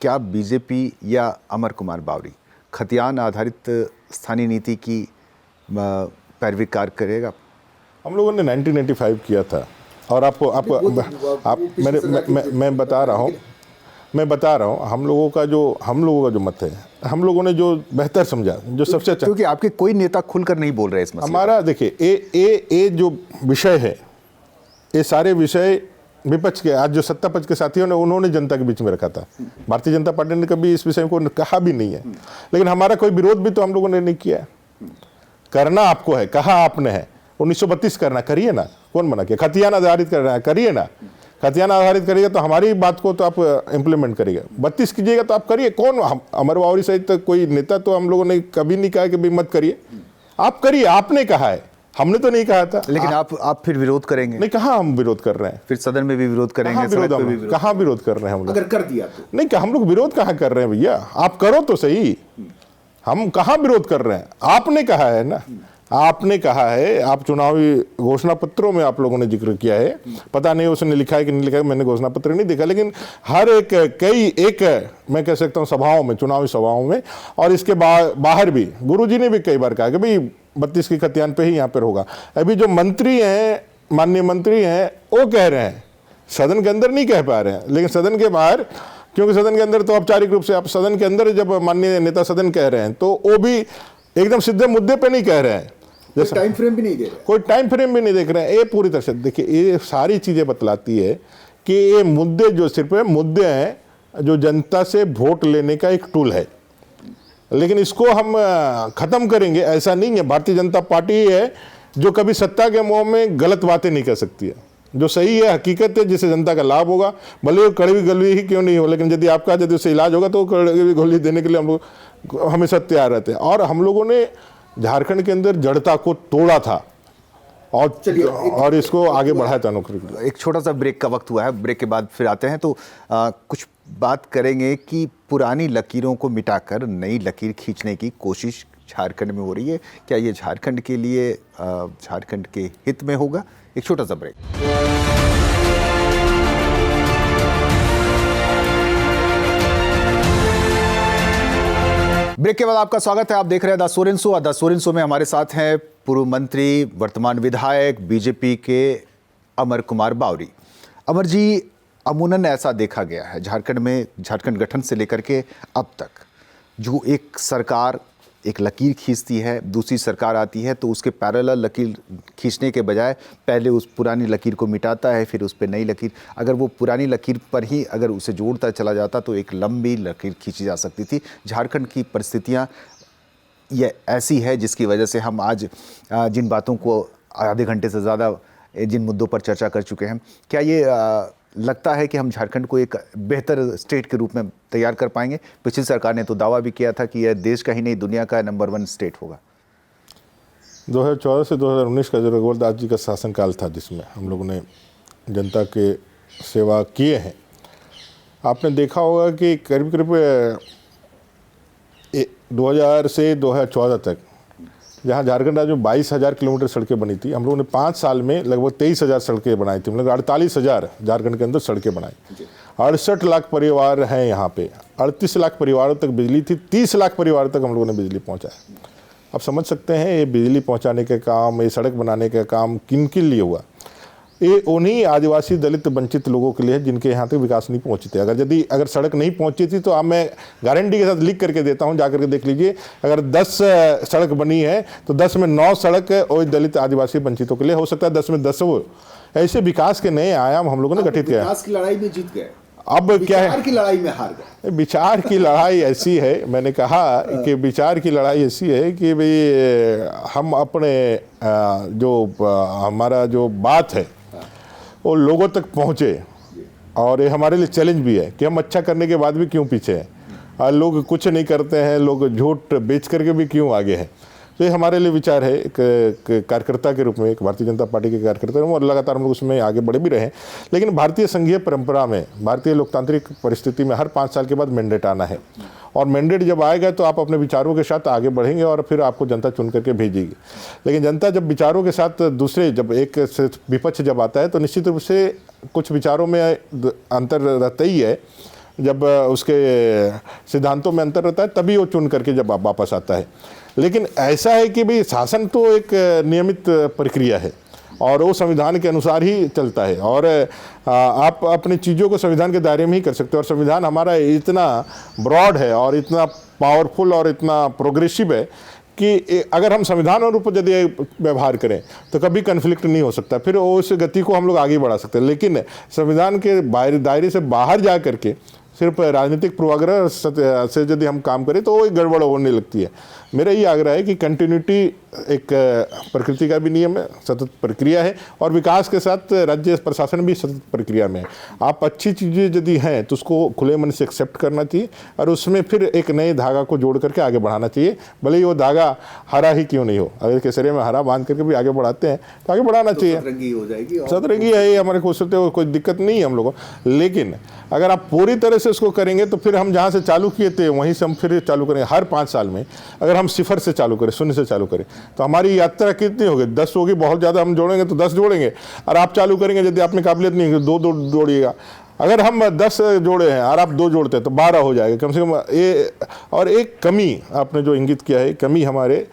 क्या बीजेपी या अमर कुमार बावरी खतियान आधारित स्थानीय नीति की पैरवी कार्य करेगा? हम लोगों ने 1995 किया था। और मैं बता रहा हूँ हम लोगों का जो मत है, हम लोगों ने जो बेहतर समझा, जो सबसे अच्छा, क्योंकि आपके कोई नेता खुलकर नहीं बोल रहे इस मसले हमारा देखिए ये जो विषय है, ये सारे विषय विपक्ष के, आज जो सत्ता पक्ष के साथियों ने, उन्होंने जनता के बीच में रखा था। भारतीय जनता पार्टी ने कभी इस विषय को कहा भी नहीं है, लेकिन हमारा कोई विरोध भी तो हम लोगों ने नहीं किया है। करना आपको है, कहा आपने है 1932 करना, करिए ना, कौन मना किया। खतियान आधारित करना है, करिए ना, खतियान आधारित करिएगा तो हमारी बात को तो आप इम्प्लीमेंट करिएगा। 32 कीजिएगा तो आप करिए। कौन, अमर बावरी सहित कोई नेता तो हम लोगों ने कभी नहीं कहा कि भाई मत करिए, आप करिए, आपने कहा है, हमने तो नहीं कहा था। लेकिन आप फिर विरोध करेंगे? नहीं, कहाँ हम विरोध कर रहे हैं, फिर सदन में भी विरोध करेंगे? कहाँ विरोध कर रहे हैं हम लोग? अगर कर दिया तो नहीं, हम लोग विरोध कहाँ कर रहे हैं भैया, आप करो तो सही, हम कहाँ विरोध कर रहे हैं। आपने कहा है ना, आपने कहा है, आप चुनावी घोषणा पत्रों में आप लोगों ने जिक्र किया है, पता नहीं उसने लिखा है कि नहीं लिखा है, मैंने घोषणा पत्र नहीं देखा, लेकिन हर एक मैं कह सकता हूँ सभाओं में, चुनावी सभाओं में और इसके बाहर भी गुरुजी ने भी कई बार कहा कि भाई 32 की खतियान पे ही यहाँ पर होगा। अभी जो मंत्री हैं, माननीय मंत्री हैं, वो कह रहे हैं, सदन के अंदर नहीं कह पा रहे हैं, लेकिन सदन के बाहर, क्योंकि सदन के अंदर तो औपचारिक रूप से, आप सदन के अंदर जब माननीय नेता सदन कह रहे हैं तो वो भी एकदम सीधे मुद्दे पे नहीं कह रहे हैं, जैसे टाइम फ्रेम भी नहीं दे रहे, कोई टाइम फ्रेम भी नहीं देख रहे हैं। ये पूरी तरह से देखिए, ये सारी चीजें बतलाती है कि ये मुद्दे जो सिर्फ मुद्दे हैं, जो जनता से वोट लेने का एक टूल है, लेकिन इसको हम खत्म करेंगे ऐसा नहीं है। भारतीय जनता पार्टी है जो कभी सत्ता के मुंह में गलत बातें नहीं कर सकती है, जो सही है, हकीकत है, जिससे जनता का लाभ होगा, भले वो कड़वी गलवी ही क्यों नहीं हो, लेकिन यदि आपका यदि उससे इलाज होगा तो कड़वी गलवी देने के लिए हम लोग हमेशा तैयार रहते हैं। और हम लोगों ने झारखंड के अंदर जड़ता को तोड़ा था और इसको आगे बढ़ाया था। नौकरी, एक छोटा सा ब्रेक का वक्त हुआ है, ब्रेक के बाद फिर आते हैं तो कुछ बात करेंगे कि पुरानी लकीरों को मिटाकर नई लकीर खींचने की कोशिश झारखंड में हो रही है। क्या ये झारखंड के लिए, झारखंड के हित में होगा? एक छोटा सा ब्रेक। ब्रेक के बाद आपका स्वागत है। आप देख रहे हैं the Soren show. The Soren show में हमारे साथ हैं पूर्व मंत्री, वर्तमान विधायक बीजेपी के अमर कुमार बावरी। अमर जी, अमूनन ऐसा देखा गया है झारखंड में, झारखंड गठन से लेकर के अब तक, जो एक सरकार एक लकीर खींचती है, दूसरी सरकार आती है तो उसके पैरेलल लकीर खींचने के बजाय पहले उस पुरानी लकीर को मिटाता है, फिर उस पर नई लकीर। अगर वो पुरानी लकीर पर ही अगर उसे जोड़ता चला जाता तो एक लंबी लकीर खींची जा सकती थी। झारखंड की परिस्थितियाँ ये ऐसी है जिसकी वजह से हम आज जिन बातों को आधे घंटे से ज़्यादा जिन मुद्दों पर चर्चा कर चुके हैं, क्या ये लगता है कि हम झारखंड को एक बेहतर स्टेट के रूप में तैयार कर पाएंगे? पिछली सरकार ने तो दावा भी किया था कि यह देश का ही नहीं दुनिया का नंबर 1 स्टेट होगा। 2014 से 2019 का जो रघुवरदास जी का शासनकाल था, जिसमें हम लोगों ने जनता के सेवा किए हैं, आपने देखा होगा कि करीब करीब 2000 से 2014 तक जहाँ झारखंड राज्य में 22,000 किलोमीटर सड़कें बनी थी, हम लोगों ने 5 साल में लगभग 23,000 सड़कें बनाई थी। मतलब 48,000 झारखंड के अंदर सड़कें बनाई। 68 लाख परिवार हैं यहाँ पे, 38 लाख परिवारों तक बिजली थी, 30 लाख परिवारों तक हम लोगों ने बिजली पहुँचाया। आप समझ सकते हैं ये बिजली पहुँचाने का काम, ये सड़क बनाने का काम किन के लिए हुआ। ये उन्हीं आदिवासी दलित वंचित लोगों के लिए है जिनके यहाँ तक विकास नहीं पहुँचते। अगर सड़क नहीं पहुँची थी तो अब मैं गारंटी के साथ लिख करके देता हूँ, जा करके देख लीजिए। अगर 10 सड़क बनी है तो 10 में 9 सड़क वो दलित आदिवासी वंचितों के लिए हो सकता है, 10 में 10 वो। ऐसे विकास के नए आयाम हम लोगों ने गठित किया। विकास की लड़ाई में जीत गए, अब क्या है, विचार की लड़ाई में हार गए। विचार की लड़ाई ऐसी है, मैंने कहा कि विचार की लड़ाई ऐसी है कि भाई हम अपने हमारा जो बात है वो लोगों तक पहुँचे, और ये हमारे लिए चैलेंज भी है कि हम अच्छा करने के बाद भी क्यों पीछे हैं, लोग कुछ नहीं करते हैं, लोग झूठ बेच करके भी क्यों आगे हैं। तो ये हमारे लिए विचार है एक कार्यकर्ता के रूप में, एक भारतीय जनता पार्टी के कार्यकर्ता के रूप में, और लगातार हम लोग उसमें आगे बढ़े भी रहे। लेकिन भारतीय संघीय परंपरा में, भारतीय लोकतांत्रिक परिस्थिति में हर 5 साल के बाद मैंडेट आना है, और मैंडेट जब आएगा तो आप अपने विचारों के साथ आगे बढ़ेंगे और फिर आपको जनता चुन करके भेजेगी। लेकिन जनता जब विचारों के साथ दूसरे, जब एक से विपक्ष जब आता है तो निश्चित रूप से कुछ विचारों में अंतर रहता ही है। जब उसके सिद्धांतों में अंतर रहता है तभी वो चुन करके जब वापस आता है। लेकिन ऐसा है कि भाई शासन तो एक नियमित प्रक्रिया है और वो संविधान के अनुसार ही चलता है, और आप अपनी चीज़ों को संविधान के दायरे में ही कर सकते हो। और संविधान हमारा इतना ब्रॉड है और इतना पावरफुल और इतना प्रोग्रेसिव है कि अगर हम संविधान और ऊपर यदि व्यवहार करें तो कभी कन्फ्लिक्ट नहीं हो सकता, फिर उस गति को हम लोग आगे बढ़ा सकते हैं। लेकिन संविधान के दायरे से बाहर जा करके सिर्फ राजनीतिक पूर्वाग्रह से यदि हम काम करें तो वो एक गड़बड़ होने लगती है। मेरा ये आग्रह है कि कंटिन्यूटी एक प्रकृति का भी नियम है, सतत प्रक्रिया है, और विकास के साथ राज्य प्रशासन भी सतत प्रक्रिया में है। आप अच्छी चीज़ें यदि हैं तो उसको खुले मन से एक्सेप्ट करना चाहिए और उसमें फिर एक नए धागा को जोड़ करके आगे बढ़ाना चाहिए, भले ही वो धागा हरा ही क्यों नहीं हो। अगर केसरिया में हरा बांध करके भी आगे बढ़ाते हैं तो आगे बढ़ाना चाहिए। सतरंगी हो जाएगी, सतरंगी है, ये हमारे को कोई दिक्कत नहीं है हम लोगों। लेकिन अगर आप पूरी तरह से उसको करेंगे तो फिर हम जहाँ से चालू किए थे वहीं से हम फिर चालू करेंगे। हर 5 साल में अगर हम सिफर से चालू करें, शून्य से चालू करें, तो हमारी यात्रा कितनी होगी? 10 होगी, बहुत ज़्यादा हम जोड़ेंगे तो 10 जोड़ेंगे। और आप चालू करेंगे, यदि आप में काबिलियत नहीं है 2 जोड़िएगा। अगर हम 10 जोड़े हैं और आप 2 जोड़ते हैं तो 12 हो जाएगा कम से कम। ये और एक कमी आपने जो इंगित किया है, कमी हमारे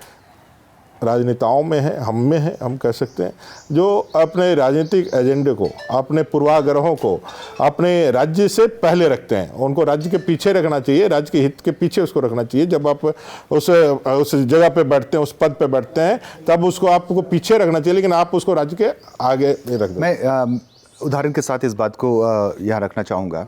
राजनेताओं में है, हम में है, हम कह सकते हैं, जो अपने राजनीतिक एजेंडे को, अपने पूर्वाग्रहों को अपने राज्य से पहले रखते हैं। उनको राज्य के पीछे रखना चाहिए, राज्य के हित के पीछे उसको रखना चाहिए। जब आप उस जगह पे बैठते हैं, उस पद पे बैठते हैं, तब उसको आपको पीछे रखना चाहिए, लेकिन आप उसको राज्य के आगे रख दें। मैं उदाहरण के साथ इस बात को यहाँ रखना चाहूँगा।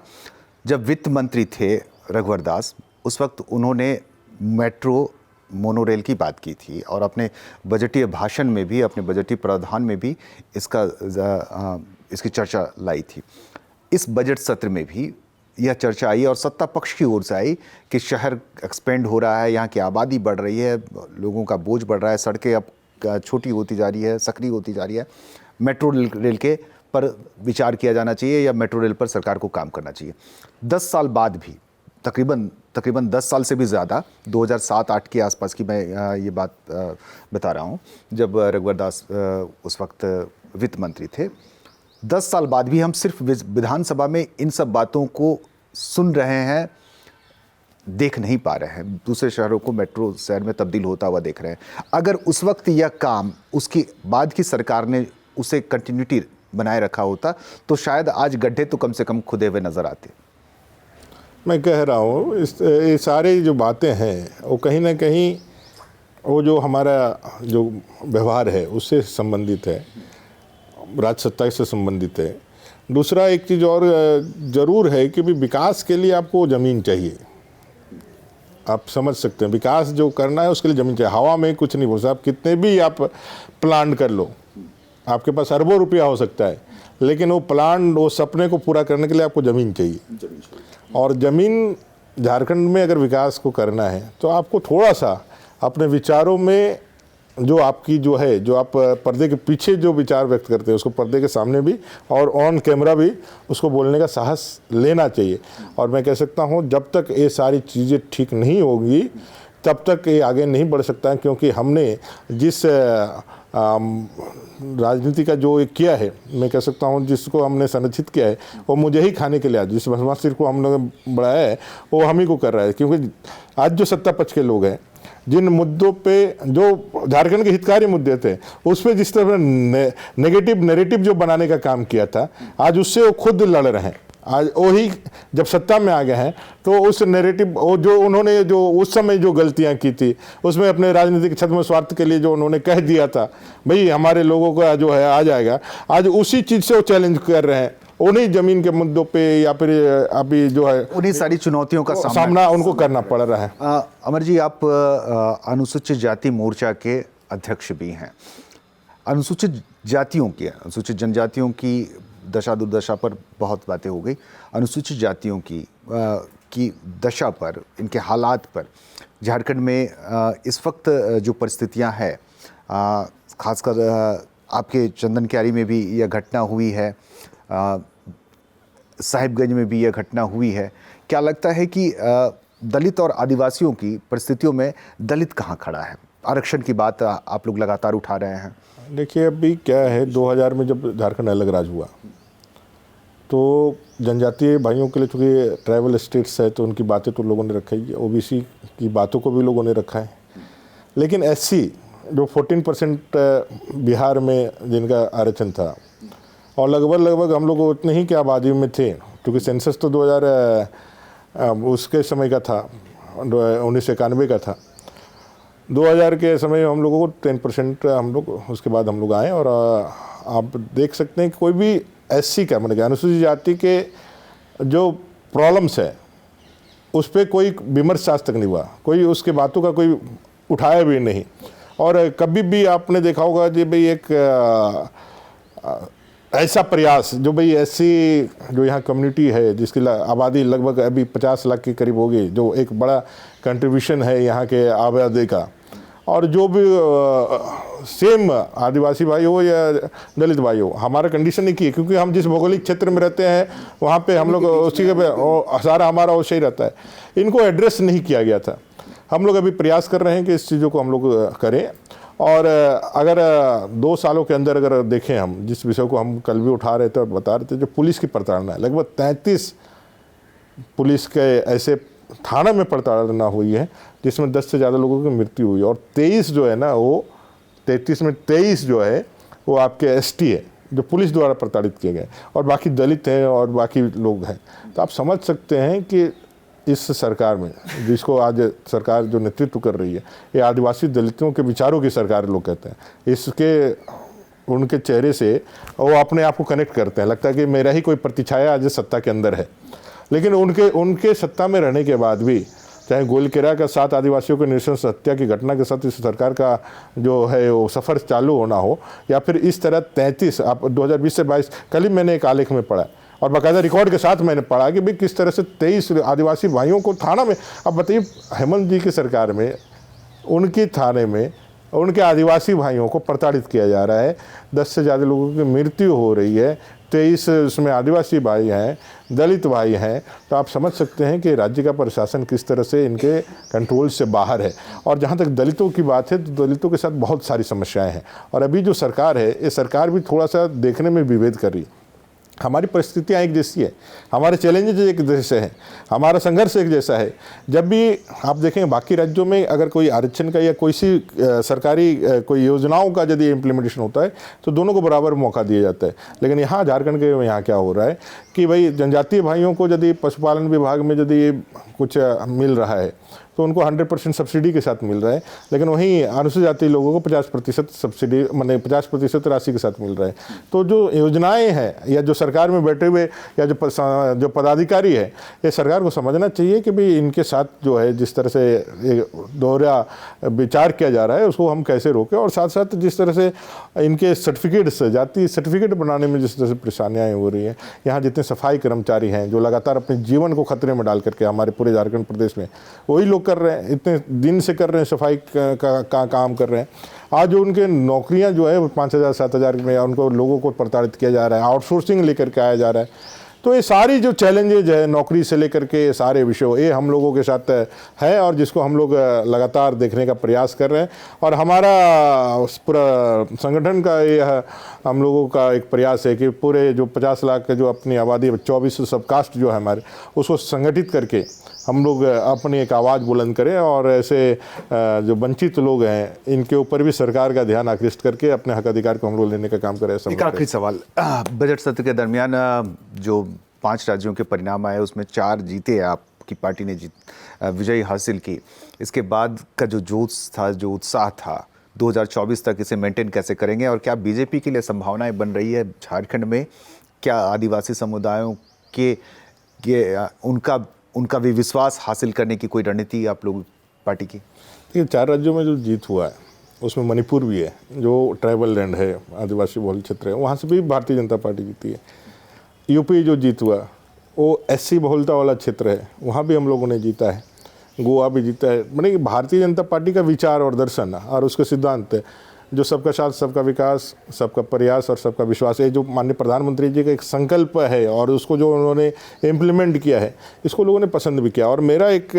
जब वित्त मंत्री थे रघुवर दास, उस वक्त उन्होंने मेट्रो मोनोरेल की बात की थी और अपने बजटीय भाषण में भी, अपने बजटीय प्रावधान में भी इसकी चर्चा लाई थी। इस बजट सत्र में भी यह चर्चा आई और सत्ता पक्ष की ओर से आई कि शहर एक्सपेंड हो रहा है, यहाँ की आबादी बढ़ रही है, लोगों का बोझ बढ़ रहा है, सड़कें अब छोटी होती जा रही है, सक्रिय होती जा रही है, मेट्रो रेल के पर विचार किया जाना चाहिए या मेट्रो रेल पर सरकार को काम करना चाहिए। 10 साल बाद भी, तकरीबन 10 साल से भी ज़्यादा, 2007-8 के आसपास की मैं ये बात बता रहा हूँ, जब रघुवर दास उस वक्त वित्त मंत्री थे। 10 साल बाद भी हम सिर्फ विधानसभा में इन सब बातों को सुन रहे हैं, देख नहीं पा रहे हैं। दूसरे शहरों को मेट्रो शहर में तब्दील होता हुआ देख रहे हैं। अगर उस वक्त यह काम उसकी बाद की सरकार ने उसे कंटिन्यूटी बनाए रखा होता तो शायद आज गड्ढे तो कम से कम खुदे हुए नजर आते। मैं कह रहा हूँ ये सारी जो बातें हैं वो कहीं ना कहीं वो जो हमारा जो व्यवहार है उससे संबंधित है, राजसत्ता से संबंधित है। दूसरा एक चीज़ और ज़रूर है कि भी विकास के लिए आपको ज़मीन चाहिए। आप समझ सकते हैं, विकास जो करना है उसके लिए ज़मीन चाहिए। हवा में कुछ नहीं बोल सकते। आप कितने भी आप प्लान कर लो, आपके पास अरबों रुपया हो सकता है, लेकिन वो प्लान, वो सपने को पूरा करने के लिए आपको ज़मीन चाहिए। और ज़मीन झारखंड में अगर विकास को करना है तो आपको थोड़ा सा अपने विचारों में जो आपकी जो है, जो आप पर्दे के पीछे जो विचार व्यक्त करते हैं उसको पर्दे के सामने भी और ऑन कैमरा भी उसको बोलने का साहस लेना चाहिए। और मैं कह सकता हूँ जब तक ये सारी चीज़ें ठीक नहीं होगी तब तक ये आगे नहीं बढ़ सकता है, क्योंकि हमने जिस राजनीति का जो एक किया है, मैं कह सकता हूँ जिसको हमने संरक्षित किया है वो मुझे ही खाने के लिए, जिस भस्मासुर को हम लोग बढ़ाया है वो हम ही को कर रहा है। क्योंकि आज जो सत्ता पक्ष के लोग हैं, जिन मुद्दों पे जो झारखंड के हितकारी मुद्दे थे उस पर जिस तरह नेगेटिव नैरेटिव जो बनाने का काम किया था, आज उससे वो खुद लड़ रहे हैं। आज वही जब सत्ता में आ गए हैं तो उस नैरेटिव जो उन्होंने जो उस समय जो गलतियां की थी उसमें अपने राजनीतिक छद्म स्वार्थ के लिए जो उन्होंने कह दिया था भाई हमारे लोगों का जो है आ जाएगा, आज उसी चीज़ से वो चैलेंज कर रहे हैं। उन्हीं जमीन के मुद्दों पे या फिर अभी जो है उन्हीं सारी चुनौतियों का सामना उनको करना पड़ रहा है। अमर जी, आप अनुसूचित जाति मोर्चा के अध्यक्ष भी हैं। अनुसूचित जातियों की, अनुसूचित जनजातियों की दशा दुर्दशा पर बहुत बातें हो गई। अनुसूचित जातियों की दशा पर, इनके हालात पर झारखंड में इस वक्त जो परिस्थितियां हैं, खासकर आपके चंदन क्यारी में भी यह घटना हुई है, साहिबगंज में भी यह घटना हुई है। क्या लगता है कि दलित और आदिवासियों की परिस्थितियों में दलित कहाँ खड़ा है? आरक्षण की बात आप लोग लगातार उठा रहे हैं। देखिए अभी क्या है, 2000 में जब झारखंड अलग राज्य हुआ तो जनजातीय भाइयों के लिए, चूँकि ट्राइबल स्टेट्स है तो उनकी बातें तो लोगों ने रखा ही है, ओबीसी की बातों को भी लोगों ने रखा है, लेकिन एससी जो 14% बिहार में जिनका आरक्षण था और लगभग हम लोग उतने ही की आबादी में थे, क्योंकि सेंसस तो 2000 उसके समय का था, 1991 का था। 2000 के समय हम लोगों को 10% हम लोग, उसके बाद हम लोग आए। और आप देख सकते हैं कि कोई भी एससी का मतलब अनुसूचित जाति के जो प्रॉब्लम्स है उस पर कोई विमर्श आज तक नहीं हुआ, कोई उसके बातों का कोई उठाया भी नहीं। और कभी भी आपने देखा होगा कि भाई एक ऐसा प्रयास जो भाई एससी जो यहाँ कम्युनिटी है जिसकी आबादी लगभग अभी 50 लाख के करीब होगी, जो एक बड़ा कंट्रीब्यूशन है यहाँ के आबादी का, और जो भी सेम आदिवासी भाई हो या दलित भाई हो, हमारा कंडीशन नहीं की है, क्योंकि हम जिस भौगोलिक क्षेत्र में रहते हैं वहाँ पे हम लोग उसी के सारा हमारा वो सही रहता है। इनको एड्रेस नहीं किया गया था। हम लोग अभी प्रयास कर रहे हैं कि इस चीज़ों को हम लोग करें। और अगर 2 सालों के अंदर अगर देखें, हम जिस विषय को हम कल भी उठा रहे थे और बता रहे थे, जो पुलिस की प्रताड़ना है, लगभग 33 पुलिस के ऐसे थाना में प्रताड़ना हुई है जिसमें 10 से ज़्यादा लोगों की मृत्यु हुई, और 23 जो है ना, वो 33 में 23 जो है वो आपके एसटी है जो पुलिस द्वारा प्रताड़ित किए गए, और बाकी दलित हैं और बाकी लोग हैं। तो आप समझ सकते हैं कि इस सरकार में, जिसको आज सरकार जो नेतृत्व कर रही है, ये आदिवासी दलितों के विचारों की सरकार लोग कहते हैं, इसके उनके चेहरे से वो अपने आप को कनेक्ट करते हैं। लगता है कि मेरा ही कोई प्रतिछाया आज सत्ता के अंदर है, लेकिन उनके सत्ता में रहने के बाद भी, चाहे गोलकेरा का 7 आदिवासियों के नृशंस हत्या की घटना के साथ इस सरकार का जो है वो सफ़र चालू होना हो, या फिर इस तरह 33 आप 2020 से 22, कल ही मैंने एक आलेख में पढ़ा और बाकायदा रिकॉर्ड के साथ मैंने पढ़ा कि भाई किस तरह से 23 आदिवासी भाइयों को थाना में, अब बताइए हेमंत जी की सरकार में उनकी थाने में उनके आदिवासी भाइयों को प्रताड़ित किया जा रहा है, 10 से ज़्यादा लोगों की मृत्यु हो रही है, 23 उसमें आदिवासी भाई हैं, दलित भाई हैं। तो आप समझ सकते हैं कि राज्य का प्रशासन किस तरह से इनके कंट्रोल से बाहर है। और जहाँ तक दलितों की बात है तो दलितों के साथ बहुत सारी समस्याएं हैं, और अभी जो सरकार है ये सरकार भी थोड़ा सा देखने में विभेद कर रही है। हमारी परिस्थितियाँ एक जैसी है, हमारे चैलेंजेस एक जैसे हैं, हमारा संघर्ष एक जैसा है। जब भी आप देखें बाकी राज्यों में अगर कोई आरक्षण का या कोई सी सरकारी कोई योजनाओं का यदि इम्प्लीमेंटेशन होता है तो दोनों को बराबर मौका दिया जाता है, लेकिन यहाँ झारखंड के यहाँ क्या हो रहा है कि भाई जनजातीय भाइयों को यदि पशुपालन विभाग में यदि कुछ मिल रहा है तो उनको 100% सब्सिडी के साथ मिल रहा है, लेकिन वहीं अनुसूचित जाति लोगों को 50% सब्सिडी माने 50% राशि के साथ मिल रहा है। तो जो योजनाएं हैं या जो सरकार में बैठे हुए या जो पदाधिकारी है, ये सरकार को समझना चाहिए कि भाई इनके साथ जो है जिस तरह से दोहरा विचार किया जा रहा है उसको हम कैसे रोकें, और साथ साथ जिस तरह से इनके सर्टिफिकेट्स, जाति सर्टिफिकेट बनाने में जिस तरह से परेशानियाँ हो रही हैं, यहाँ जितने सफाई कर्मचारी हैं जो लगातार अपने जीवन को खतरे में डाल करके हमारे पूरे झारखंड प्रदेश में वही लोग कर रहे हैं, इतने दिन से कर रहे हैं, सफाई का काम कर रहे हैं। आज जो उनके नौकरियां जो है 5,000 7,000 में उनको लोगों को प्रताड़ित किया जा रहा है, आउटसोर्सिंग लेकर के आया जा रहा है। तो ये सारी जो चैलेंजेज है नौकरी से लेकर के ये सारे विषय, ये हम लोगों के साथ है और जिसको हम लोग लगातार देखने का प्रयास कर रहे हैं। और हमारा पूरा संगठन का यह हम लोगों का एक प्रयास है कि पूरे जो 50 लाख के जो अपनी आबादी 24 सबकास्ट जो है हमारे, उसको संगठित करके हम लोग अपनी एक आवाज़ बुलंद करें और ऐसे जो वंचित लोग हैं इनके ऊपर भी सरकार का ध्यान आकृष्ट करके अपने हक अधिकार को हम लोग लेने का काम करें। एक आखिरी सवाल, बजट सत्र के दरमियान जो 5 राज्यों के परिणाम आए उसमें 4 जीते, आपकी पार्टी ने विजयी हासिल की। इसके बाद का जो जोश था, जो उत्साह था, 2024 तक इसे मेंटेन कैसे करेंगे और क्या बीजेपी के लिए संभावनाएं बन रही है झारखंड में? क्या आदिवासी समुदायों के उनका भी विश्वास हासिल करने की कोई रणनीति आप लोग पार्टी की? देखिए 4 राज्यों में जो जीत हुआ है उसमें मणिपुर भी है, जो ट्राइबल लैंड है, आदिवासी बहुल क्षेत्र है, वहाँ से भी भारतीय जनता पार्टी जीती है। यूपी जो जीत हुआ वो एससी बहुलता वाला क्षेत्र है, वहाँ भी हम लोगों ने जीता है। गोवा भी जीता है। माने भारतीय जनता पार्टी का विचार और दर्शन और उसके सिद्धांत जो सबका साथ, सबका विकास, सबका प्रयास और सबका विश्वास है, जो माननीय प्रधानमंत्री जी का एक संकल्प है और उसको जो उन्होंने इम्प्लीमेंट किया है, इसको लोगों ने पसंद भी किया। और मेरा एक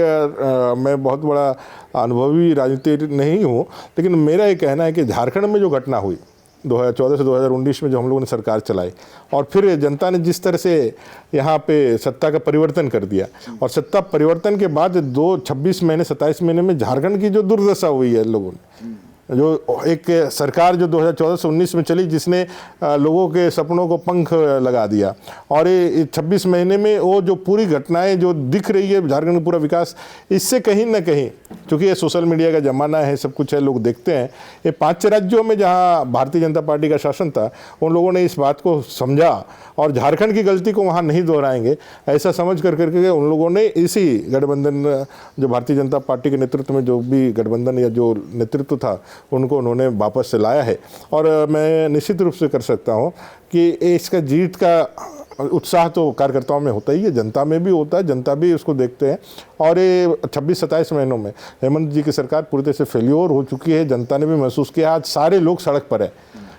मैं बहुत बड़ा अनुभवी राजनीति नहीं हूँ, लेकिन मेरा ये कहना है कि झारखंड में जो घटना हुई 2014 से 2019 में जो हम लोगों ने सरकार चलाई और फिर जनता ने जिस तरह से यहाँ पे सत्ता का परिवर्तन कर दिया और सत्ता परिवर्तन के बाद 26 महीने 27 महीने में झारखंड की जो दुर्दशा हुई है लोगों ने, जो एक सरकार जो 2014 से 19 में चली जिसने लोगों के सपनों को पंख लगा दिया और ये 26 महीने में वो जो पूरी घटनाएं जो दिख रही है झारखंड में पूरा विकास, इससे कहीं ना कहीं, क्योंकि ये सोशल मीडिया का ज़माना है, सब कुछ है, लोग देखते हैं। ये 5 राज्यों में जहां भारतीय जनता पार्टी का शासन था उन लोगों ने इस बात को समझा और झारखंड की गलती को वहाँ नहीं दोहराएंगे ऐसा समझ करके उन लोगों ने इसी गठबंधन, जो भारतीय जनता पार्टी के नेतृत्व में जो भी गठबंधन या जो नेतृत्व था उनको उन्होंने वापस से लाया है। और मैं निश्चित रूप से कर सकता हूँ कि इसका जीत का उत्साह तो कार्यकर्ताओं में होता ही है, जनता में भी होता है, जनता भी उसको देखते हैं। और ये 26-27 महीनों में हेमंत जी की सरकार पूरी तरह से फेल्योर हो चुकी है, जनता ने भी महसूस किया। आज सारे लोग सड़क पर है।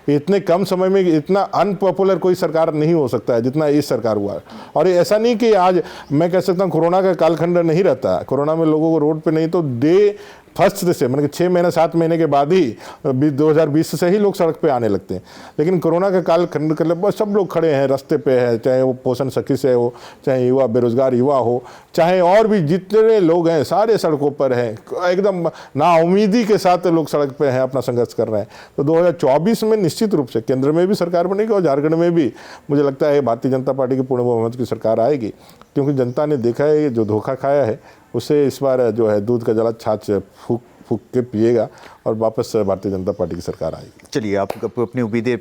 इतने कम समय में इतना अनपॉपुलर कोई सरकार नहीं हो सकता है जितना इस सरकार हुआ है। और ये ऐसा नहीं कि आज मैं कह सकता हूँ कोरोना का कालखंड नहीं रहता, कोरोना में लोगों को रोड पे नहीं तो डे फर्स्ट से मतलब 6 महीने 7 महीने के बाद ही 2020 से ही लोग सड़क पे आने लगते हैं। लेकिन कोरोना का कालखंड के सब लोग खड़े हैं, रास्ते पे है, चाहे वो पोषण सखी से हो, चाहे युवा बेरोजगार युवा हो, चाहे और भी जितने लोग हैं सारे सड़कों पर हैं, एकदम नाउमीदी के साथ लोग सड़क पे हैं, अपना संघर्ष कर रहे हैं। तो 2024 में निश्चित रूप से केंद्र में भी सरकार बनेगी और झारखंड में भी मुझे लगता है भारतीय जनता पार्टी की पूर्ण बहुमत की सरकार आएगी, क्योंकि जनता ने देखा है जो धोखा खाया है उससे इस बार जो है दूध का जला छाछ फूक फूक के पिएगा और वापस भारतीय जनता पार्टी की सरकार आएगी। चलिए, आप अपनी उम्मीदें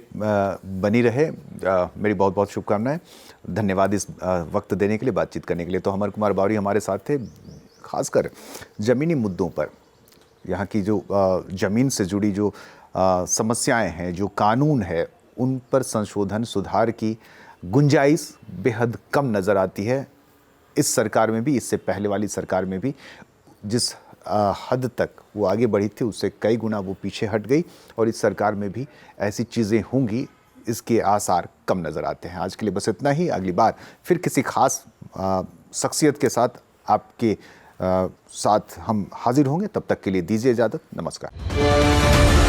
बनी रहे, मेरी बहुत बहुत शुभकामनाएं। धन्यवाद इस वक्त देने के लिए, बातचीत करने के लिए। तो अमर कुमार बावरी हमारे साथ थे, खासकर ज़मीनी मुद्दों पर, यहाँ की जो ज़मीन से जुड़ी जो समस्याएं हैं, जो कानून है, उन पर संशोधन सुधार की गुंजाइश बेहद कम नज़र आती है इस सरकार में भी, इससे पहले वाली सरकार में भी। जिस हद तक वो आगे बढ़ी थी उससे कई गुना वो पीछे हट गई और इस सरकार में भी ऐसी चीज़ें होंगी इसके आसार कम नज़र आते हैं। आज के लिए बस इतना ही। अगली बार फिर किसी खास शख्सियत के साथ आपके साथ हम हाजिर होंगे। तब तक के लिए दीजिए इजाज़त। नमस्कार।